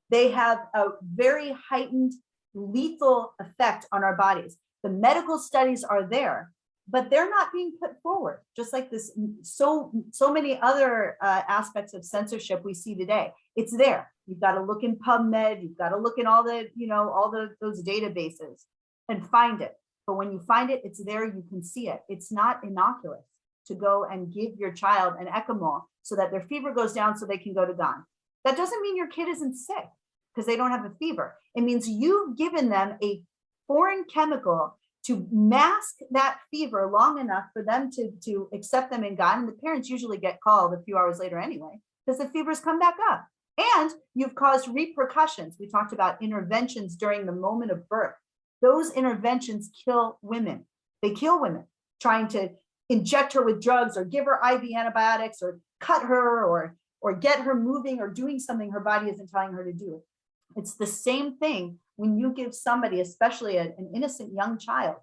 they have a very heightened lethal effect on our bodies. The medical studies are there, but they're not being put forward, just like this, so many other aspects of censorship we see today. It's there. You've got to look in PubMed, you've got to look in all those databases and find it. But when you find it, it's there, you can see it. It's not innocuous to go and give your child an Ecamol so that their fever goes down so they can go to Dagan. That doesn't mean your kid isn't sick because they don't have a fever. It means you've given them a foreign chemical to mask that fever long enough for them to accept them in God. And the parents usually get called a few hours later anyway, because the fevers come back up. And you've caused repercussions. We talked about interventions during the moment of birth. Those interventions kill women. They kill women, trying to inject her with drugs or give her IV antibiotics or cut her or get her moving or doing something her body isn't telling her to do. It's the same thing when you give somebody, especially an innocent young child,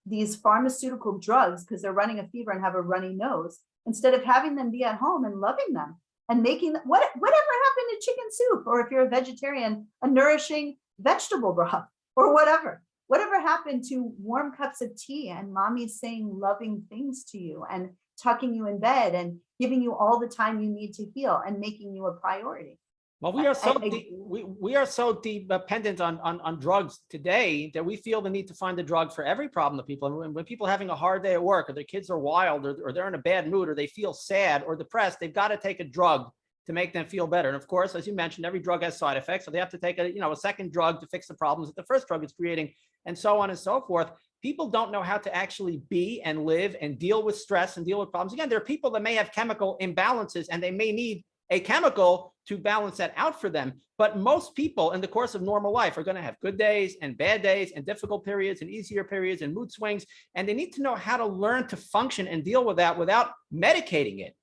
these pharmaceutical drugs because they're running a fever and have a runny nose, instead of having them be at home and loving them and making them, whatever happened to chicken soup, or if you're a vegetarian, a nourishing vegetable broth, or whatever happened to warm cups of tea and mommy saying loving things to you and tucking you in bed and giving you all the time you need to heal and making you a priority. Well, we are so dependent on drugs today that we feel the need to find a drug for every problem that people. And when people are having a hard day at work, or their kids are wild, or they're in a bad mood, or they feel sad or depressed, they've got to take a drug to make them feel better. And of course, as you mentioned, every drug has side effects, so they have to take a second drug to fix the problems that the first drug is creating, and so on and so forth. People don't know how to actually be and live and deal with stress and deal with problems. Again, there are people that may have chemical imbalances, and they may need a chemical to balance that out for them. But most people in the course of normal life are going to have good days and bad days and difficult periods and easier periods and mood swings. And they need to know how to learn to function and deal with that without medicating it.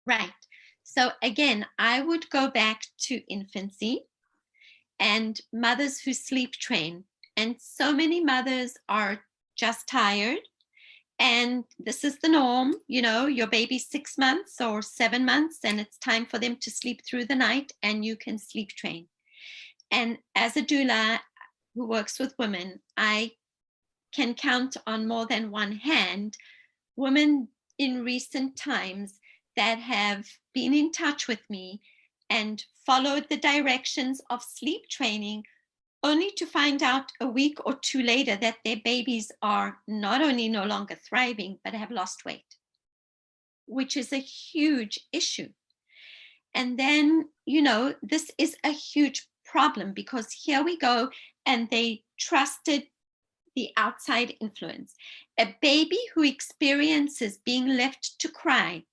Right. So again, I would go back to infancy and mothers who sleep train. And so many mothers are just tired. And this is the norm, your baby's 6 months or 7 months, and it's time for them to sleep through the night, and you can sleep train. And as a doula who works with women, I can count on more than one hand women in recent times that have been in touch with me and followed the directions of sleep training, only to find out a week or two later that their babies are not only no longer thriving, but have lost weight, which is a huge issue. And then, this is a huge problem, because here we go, and they trusted the outside influence. A baby who experiences being left to cry,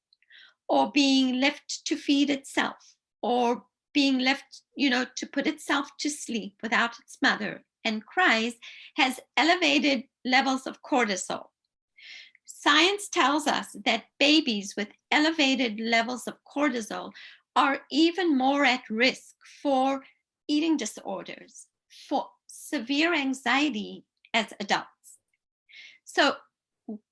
or being left to feed itself, or being left, to put itself to sleep without its mother and cries, has elevated levels of cortisol. Science tells us that babies with elevated levels of cortisol are even more at risk for eating disorders, for severe anxiety as adults. So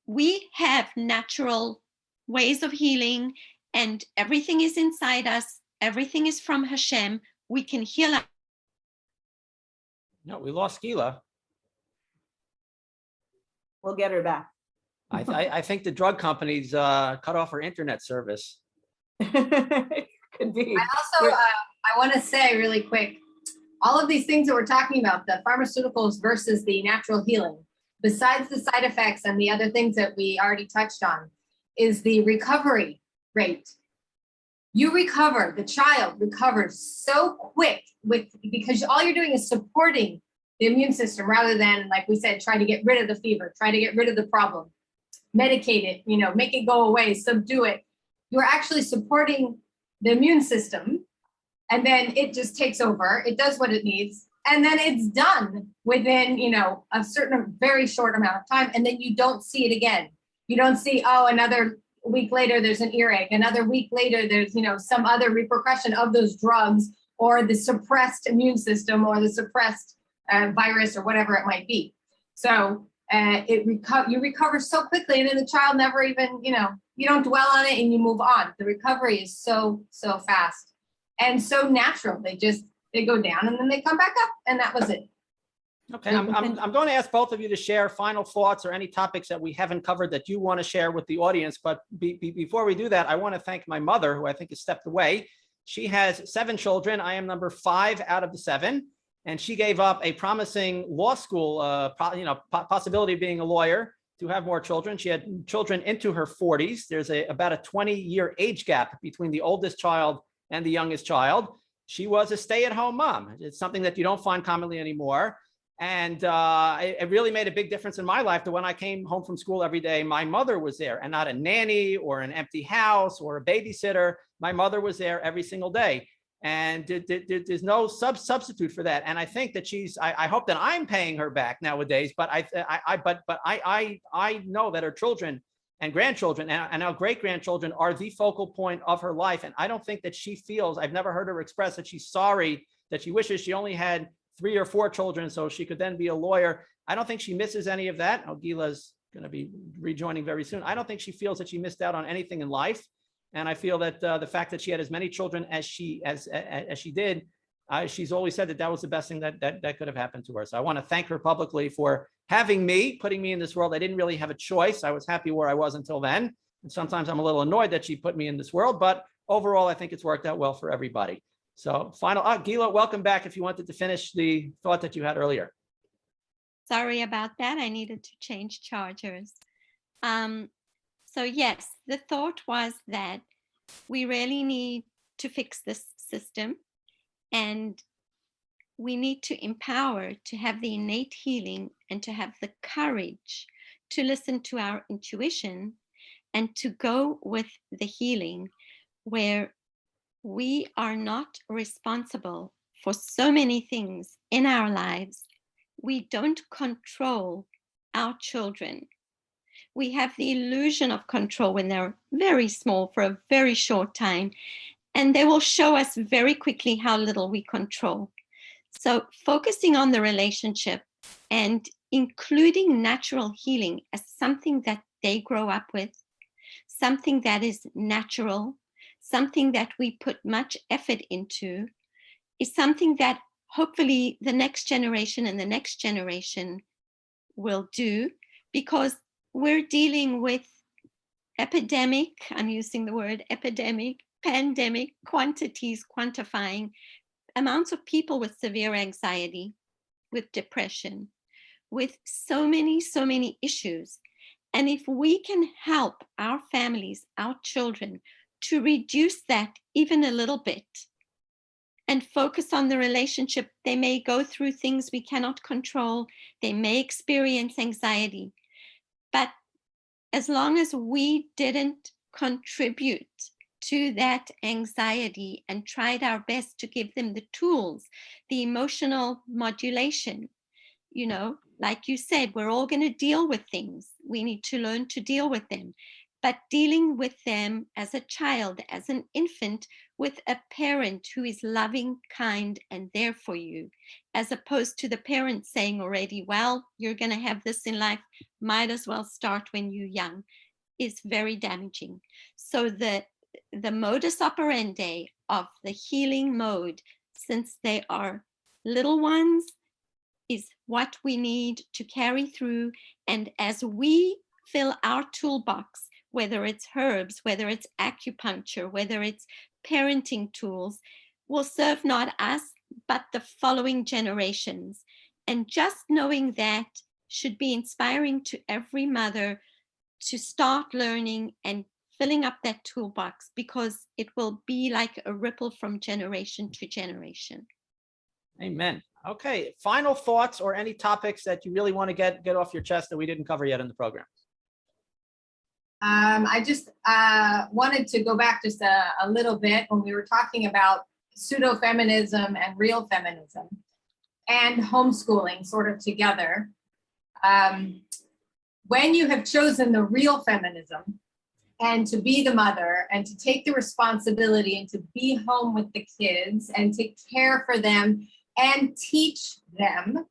we have natural ways of healing, and everything is inside us. Everything is from Hashem. We can heal. No, we lost Gilla. We'll get her back. I think the drug companies cut off her internet service. Could be. I also, I want to say really quick, all of these things that we're talking about, the pharmaceuticals versus the natural healing, besides the side effects and the other things that we already touched on, is the recovery rate. You recover, the child recovers so quick because all you're doing is supporting the immune system rather than, like we said, try to get rid of the fever, try to get rid of the problem, medicate it, make it go away, subdue it. You're actually supporting the immune system, and then it just takes over. It does what it needs, and then it's done within, a certain very short amount of time, and then you don't see it again. You don't see, another week later, there's an earache. Another week later, there's, some other repercussion of those drugs or the suppressed immune system or the suppressed virus or whatever it might be. So you recover so quickly, and then the child never even, you don't dwell on it and you move on. The recovery is so fast and so natural. They go down and then they come back up, and that was it. Okay, I'm going to ask both of you to share final thoughts or any topics that we haven't covered that you want to share with the audience. But before we do that, I want to thank my mother, who I think has stepped away. She has 7 children. I am number 5 out of the 7. And she gave up a promising law school, possibility of being a lawyer, to have more children. She had children into her 40s. There's about a 20-year age gap between the oldest child and the youngest child. She was a stay-at-home mom. It's something that you don't find commonly anymore. And it really made a big difference in my life that when I came home from school every day, my mother was there, and not a nanny or an empty house or a babysitter. My mother was there every single day. And there's no substitute for that. And I think that I hope that I'm paying her back nowadays, but I know that her children and grandchildren and our great-grandchildren are the focal point of her life. And I don't think that she feels, I've never heard her express that she's sorry, that she wishes she only had 3 or 4 children so she could then be a lawyer. I don't think she misses any of that. Gilla's going to be rejoining very soon. I don't think she feels that she missed out on anything in life. And I feel that the fact that she had as many children as she did, she's always said that was the best thing that could have happened to her. So I want to thank her publicly for having me, putting me in this world. I didn't really have a choice. I was happy where I was until then. And sometimes I'm a little annoyed that she put me in this world, but overall, I think it's worked out well for everybody. So Gilla, welcome back if you wanted to finish the thought that you had earlier. Sorry about that. I needed to change chargers. So yes, the thought was that we really need to fix this system, and we need to empower to have the innate healing and to have the courage to listen to our intuition and to go with the healing where we are not responsible for so many things in our lives. We don't control our children. We have the illusion of control when they're very small for a very short time, and they will show us very quickly how little we control. So focusing on the relationship and including natural healing as something that they grow up with, something that is natural, something that we put much effort into, is something that hopefully the next generation and the next generation will do, because we're dealing with epidemic, I'm using the word epidemic, pandemic, quantities, quantifying amounts of people with severe anxiety, with depression, with so many issues. And if we can help our families, our children, to reduce that even a little bit and focus on the relationship, they may go through things we cannot control. They may experience anxiety. But as long as we didn't contribute to that anxiety and tried our best to give them the tools, the emotional modulation, like you said, we're all going to deal with things. We need to learn to deal with them. But dealing with them as a child, as an infant, with a parent who is loving, kind, and there for you, as opposed to the parent saying already, well, you're going to have this in life, might as well start when you're young, is very damaging. So the modus operandi of the healing mode, since they are little ones, is what we need to carry through. And as we fill our toolbox, whether it's herbs, whether it's acupuncture, whether it's parenting tools, will serve not us, but the following generations. And just knowing that should be inspiring to every mother to start learning and filling up that toolbox, because it will be like a ripple from generation to generation. Amen. Okay, final thoughts or any topics that you really want to get off your chest that we didn't cover yet in the program? I just wanted to go back just a little bit when we were talking about pseudo-feminism and real feminism and homeschooling sort of together. When you have chosen the real feminism and to be the mother and to take the responsibility and to be home with the kids and to care for them and teach them,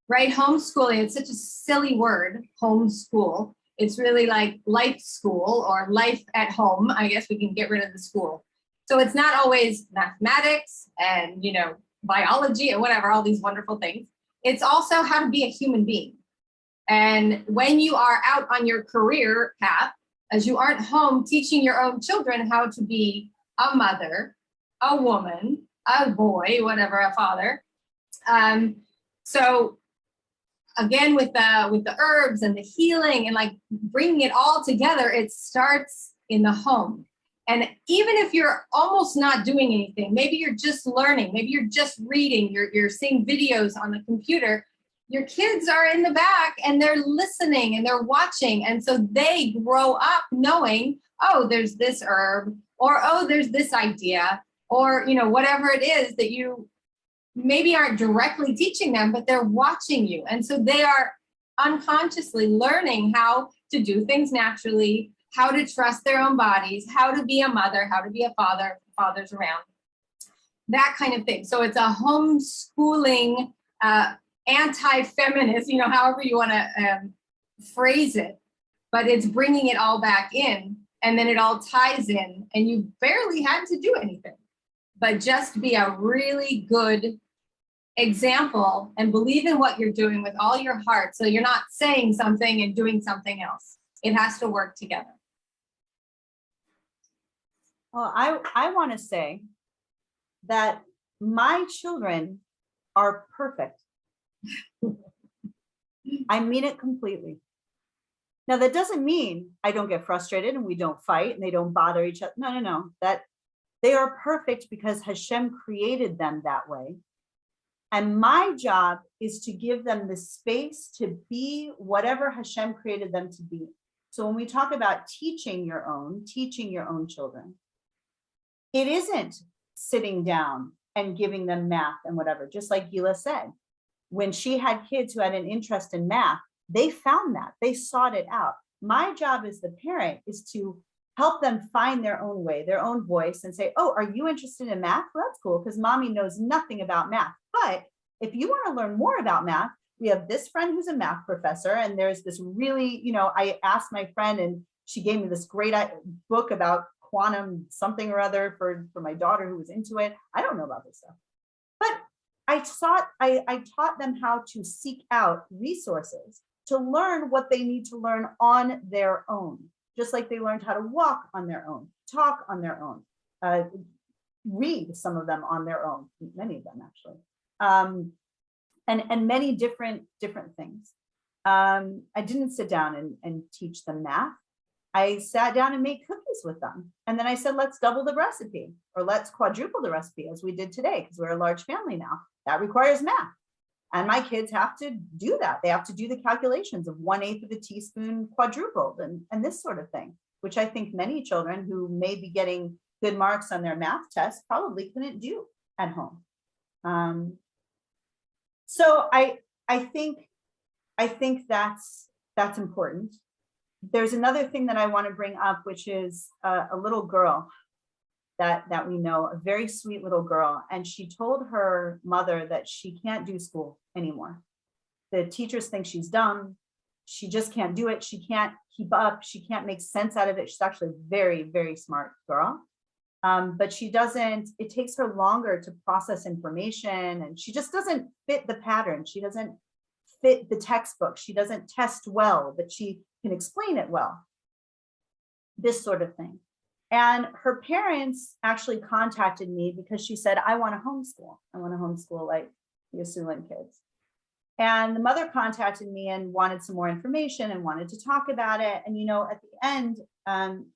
right? Homeschooling, it's such a silly word, homeschool. It's really like life school or life at home. I guess we can get rid of the school. So it's not always mathematics and, biology and whatever, all these wonderful things. It's also how to be a human being. And when you are out on your career path, as you aren't home teaching your own children how to be a mother, a woman, a boy, whatever, a father. So again, with the herbs and the healing and like bringing it all together, it starts in the home. And even if you're almost not doing anything, maybe you're just learning, maybe you're just reading, you're seeing videos on the computer, your kids are in the back and they're listening and they're watching. And so they grow up knowing, oh, there's this herb, or, oh, there's this idea, or, whatever it is that you maybe aren't directly teaching them, but they're watching you. And so they are unconsciously learning how to do things naturally, how to trust their own bodies, how to be a mother, how to be a father, if the father's around, that kind of thing. So it's a homeschooling, anti-feminist, however you want to phrase it, but it's bringing it all back in, and then it all ties in, and you barely had to do anything, but just be a really good example and believe in what you're doing with all your heart. So you're not saying something and doing something else. It has to work together. Well, I want to say that my children are perfect. I mean it completely. Now, that doesn't mean I don't get frustrated and we don't fight and they don't bother each other. No. That they are perfect because Hashem created them that way. And my job is to give them the space to be whatever Hashem created them to be. So when we talk about teaching your own children, it isn't sitting down and giving them math and whatever, just like Gilla said. When she had kids who had an interest in math, they found that, they sought it out. My job as the parent is to help them find their own way, their own voice, and say, oh, are you interested in math? Well, that's cool, because mommy knows nothing about math. But if you want to learn more about math, we have this friend who's a math professor, and there's this really, I asked my friend and she gave me this great book about quantum something or other for my daughter who was into it. I don't know about this stuff. But I taught them how to seek out resources to learn what they need to learn on their own, just like they learned how to walk on their own, talk on their own, read some of them on their own, many of them actually, and many different things. I didn't sit down and teach them math. I sat down and made cookies with them. And then I said, let's double the recipe or let's quadruple the recipe as we did today, because we're a large family now. That requires math. And my kids have to do that. They have to do the calculations of 1/8 of a teaspoon quadrupled and this sort of thing, which I think many children who may be getting good marks on their math test probably couldn't do at home. So I think that's important. There's another thing that I want to bring up, which is a little girl that we know, a very sweet little girl. And she told her mother that she can't do school anymore. The teachers think she's dumb. She just can't do it. She can't keep up. She can't make sense out of it. She's actually a very, very smart girl. But it takes her longer to process information, and she just doesn't fit the pattern. She doesn't fit the textbook. She doesn't test well, but she can explain it well. This sort of thing. And her parents actually contacted me because she said, I want to homeschool. I want to homeschool like the Asoulin kids. And the mother contacted me and wanted some more information and wanted to talk about it. And, at the end,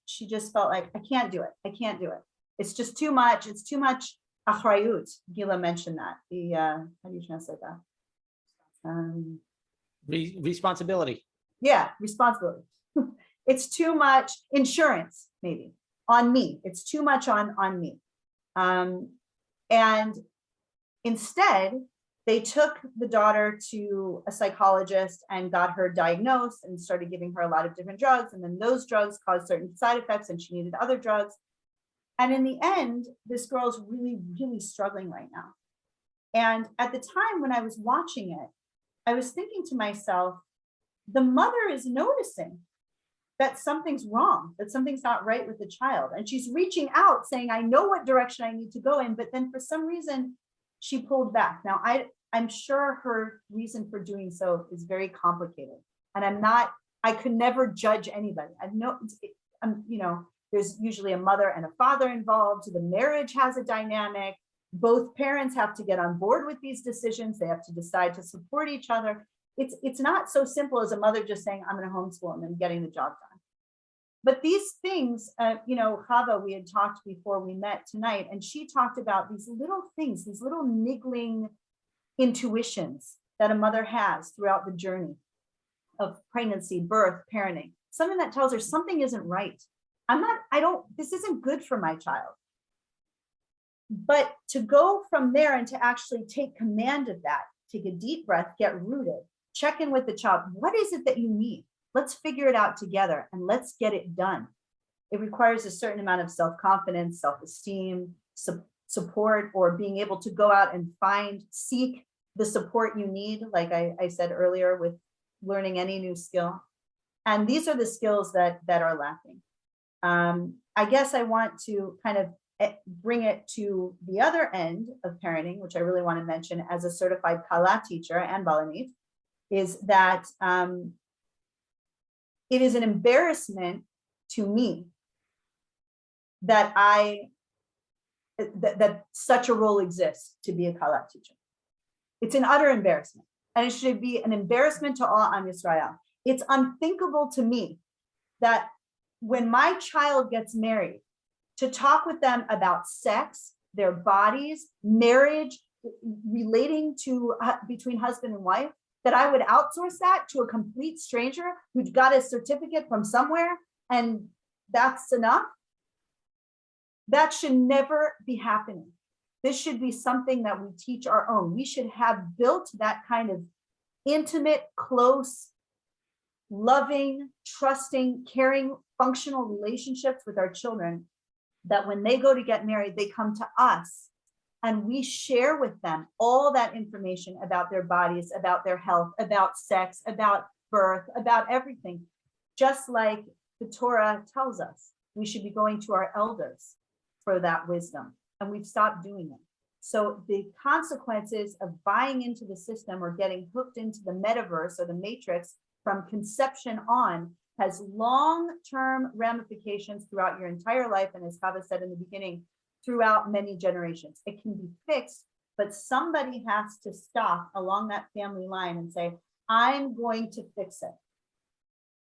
she just felt like, I can't do it. I can't do it. It's just too much. It's too much achrayut. Gilla mentioned that. How do you translate that? Responsibility. Yeah, responsibility. It's too much insurance, maybe, on me. It's too much on me. And instead, they took the daughter to a psychologist and got her diagnosed and started giving her a lot of different drugs. And then those drugs caused certain side effects and she needed other drugs. And in the end, this girl's really, really struggling right now. And at the time when I was watching it, I was thinking to myself, the mother is noticing that something's wrong, that something's not right with the child. And she's reaching out saying, I know what direction I need to go in, but then for some reason, she pulled back. Now, I'm sure her reason for doing so is very complicated. And I could never judge anybody. There's usually a mother and a father involved. The marriage has a dynamic. Both parents have to get on board with these decisions. They have to decide to support each other. It's not so simple as a mother just saying, I'm going to homeschool and then getting the job done. But these things, Chava, we had talked before we met tonight, and she talked about these little things, these little niggling intuitions that a mother has throughout the journey of pregnancy, birth, parenting, something that tells her something isn't right. This isn't good for my child. But to go from there and to actually take command of that, take a deep breath, get rooted, check in with the child. What is it that you need? Let's figure it out together and let's get it done. It requires a certain amount of self-confidence, self-esteem, support, or being able to go out and seek the support you need, like I said earlier, with learning any new skill. And these are the skills that are lacking. I guess I want to kind of bring it to the other end of parenting, which I really want to mention as a certified Kala teacher and Balanit, is that it is an embarrassment to me that that such a role exists to be a Kalat teacher. It's an utter embarrassment, and it should be an embarrassment to all Am Yisrael. It's unthinkable to me that when my child gets married, to talk with them about sex, their bodies, marriage, relating to between husband and wife, that I would outsource that to a complete stranger who got a certificate from somewhere and that's enough. That should never be happening. This should be something that we teach our own. We should have built that kind of intimate, close, loving, trusting, caring, functional relationships with our children, that when they go to get married, they come to us and we share with them all that information about their bodies, about their health, about sex, about birth, about everything. Just like the Torah tells us, we should be going to our elders for that wisdom. And we've stopped doing it. So the consequences of buying into the system or getting hooked into the metaverse or the matrix from conception on has long-term ramifications throughout your entire life. And as Chava said in the beginning, throughout many generations. It can be fixed, but somebody has to stop along that family line and say, I'm going to fix it.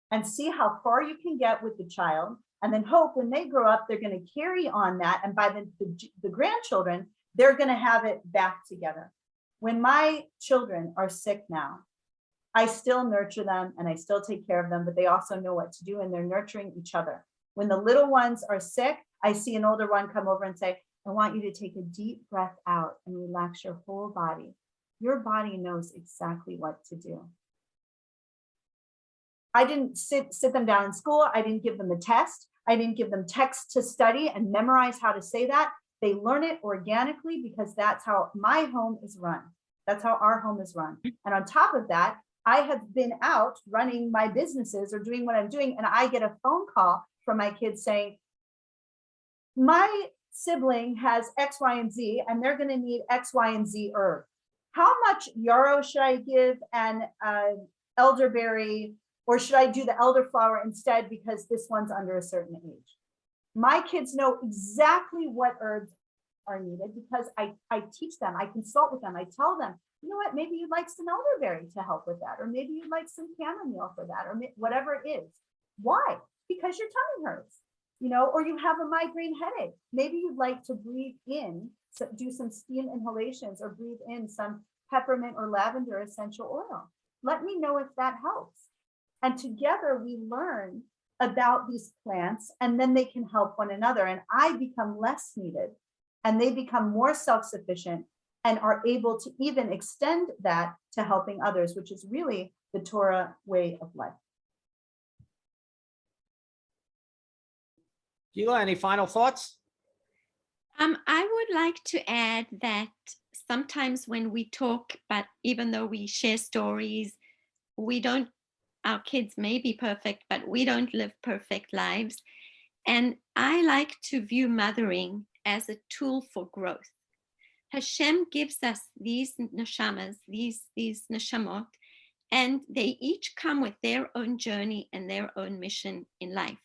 And see how far you can get with the child, and then hope when they grow up, they're going to carry on that. And by the grandchildren, they're going to have it back together. When my children are sick now, I still nurture them and I still take care of them, but they also know what to do and they're nurturing each other. When the little ones are sick, I see an older one come over and say, I want you to take a deep breath out and relax your whole body. Your body knows exactly what to do. I didn't sit them down in school. I didn't give them a test. I didn't give them text to study and memorize how to say that. They learn it organically because that's how my home is run. That's how our home is run. And on top of that, I have been out running my businesses or doing what I'm doing, and I get a phone call from my kids saying, my sibling has X, Y, and Z, and they're going to need X, Y, and Z herb. How much yarrow should I give and elderberry, or should I do the elderflower instead because this one's under a certain age? My kids know exactly what herbs are needed because I teach them, I consult with them, I tell them, you know what, maybe you'd like some elderberry to help with that, or maybe you'd like some chamomile for that, or whatever it is. Why? Because your tummy hurts, you know, or you have a migraine headache. Maybe you'd like to breathe in, do some steam inhalations, or breathe in some peppermint or lavender essential oil. Let me know if that helps. And together we learn about these plants, and then they can help one another. And I become less needed, and they become more self-sufficient and are able to even extend that to helping others, which is really the Torah way of life. Gilla, any final thoughts? I would like to add that sometimes when we talk, but even though we share stories, our kids may be perfect, but we don't live perfect lives. And I like to view mothering as a tool for growth. Hashem gives us these neshamas, these neshamot, and they each come with their own journey and their own mission in life.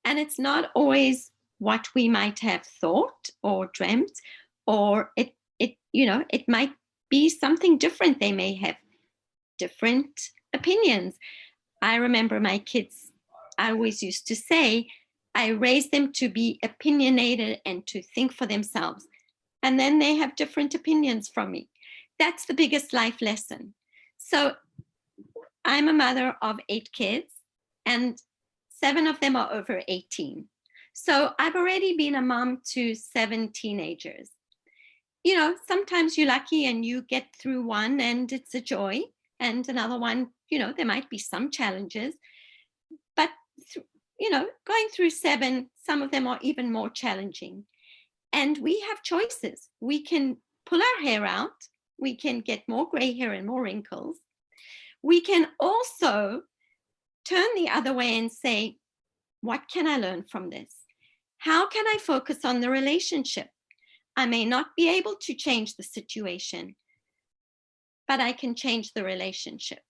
And it's not always what we might have thought or dreamt, or it might be something different. They may have different opinions. I remember my kids, I always used to say, I raised them to be opinionated and to think for themselves. And then they have different opinions from me. That's the biggest life lesson. So I'm a mother of 8 kids, and 7 of them are over 18. So I've already been a mom to 7 teenagers. You know, sometimes you're lucky and you get through one and it's a joy, and another one, you know, there might be some challenges, but going through 7, some of them are even more challenging. And we have choices. We can pull our hair out. We can get more gray hair and more wrinkles. We can also turn the other way and say, what can I learn from this? How can I focus on the relationship? I may not be able to change the situation, but I can change the relationship.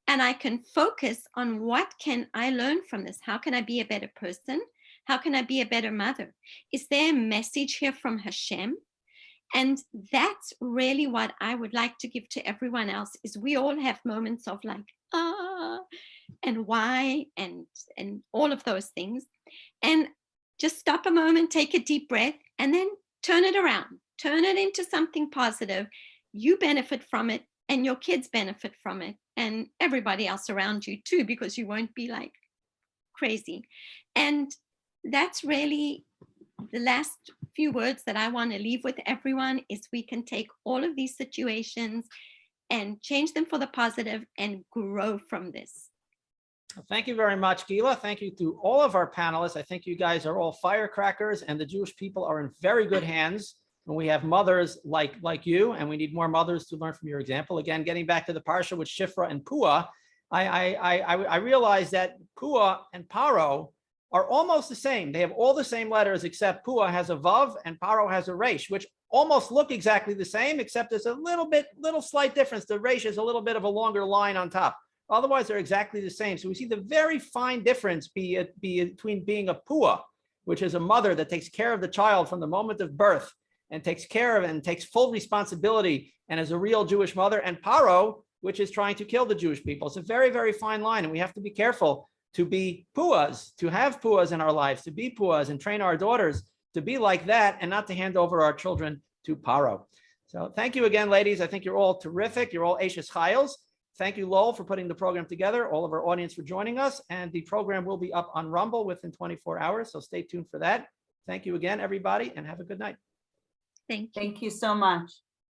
And I can focus on what can I learn from this? How can I be a better person? How can I be a better mother? Is there a message here from Hashem? And that's really what I would like to give to everyone else, is we all have moments of like, and why, and all of those things. And just stop a moment, take a deep breath, and then turn it around. Turn it into something positive. You benefit from it, and your kids benefit from it, and everybody else around you too, because you won't be like crazy. And that's really the last few words that I want to leave with everyone, is we can take all of these situations and change them for the positive and grow from this. Thank you very much, Gilla. Thank you to all of our panelists. I think you guys are all firecrackers, and the Jewish people are in very good hands when we have mothers like you, and we need more mothers to learn from your example. Again, getting back to the parsha with Shifra and Pua, I realized that Pua and Paro are almost the same. They have all the same letters, except Pua has a Vav and Paro has a Resh, which almost look exactly the same, except there's a little slight difference. The Resh is a little bit of a longer line on top. Otherwise, they're exactly the same. So we see the very fine difference between being a Pua, which is a mother that takes care of the child from the moment of birth and takes care of it and takes full responsibility and is a real Jewish mother, and Paro, which is trying to kill the Jewish people. It's a very, very fine line, and we have to be careful to be puas, to have puas in our lives, to be puas and train our daughters to be like that, and not to hand over our children to Paro. So thank you again, ladies. I think you're all terrific. You're all Ashes Chayils. Thank you, Lowell, for putting the program together, all of our audience for joining us, and the program will be up on Rumble within 24 hours, so stay tuned for that. Thank you again, everybody, and have a good night. Thank you. Thank you so much.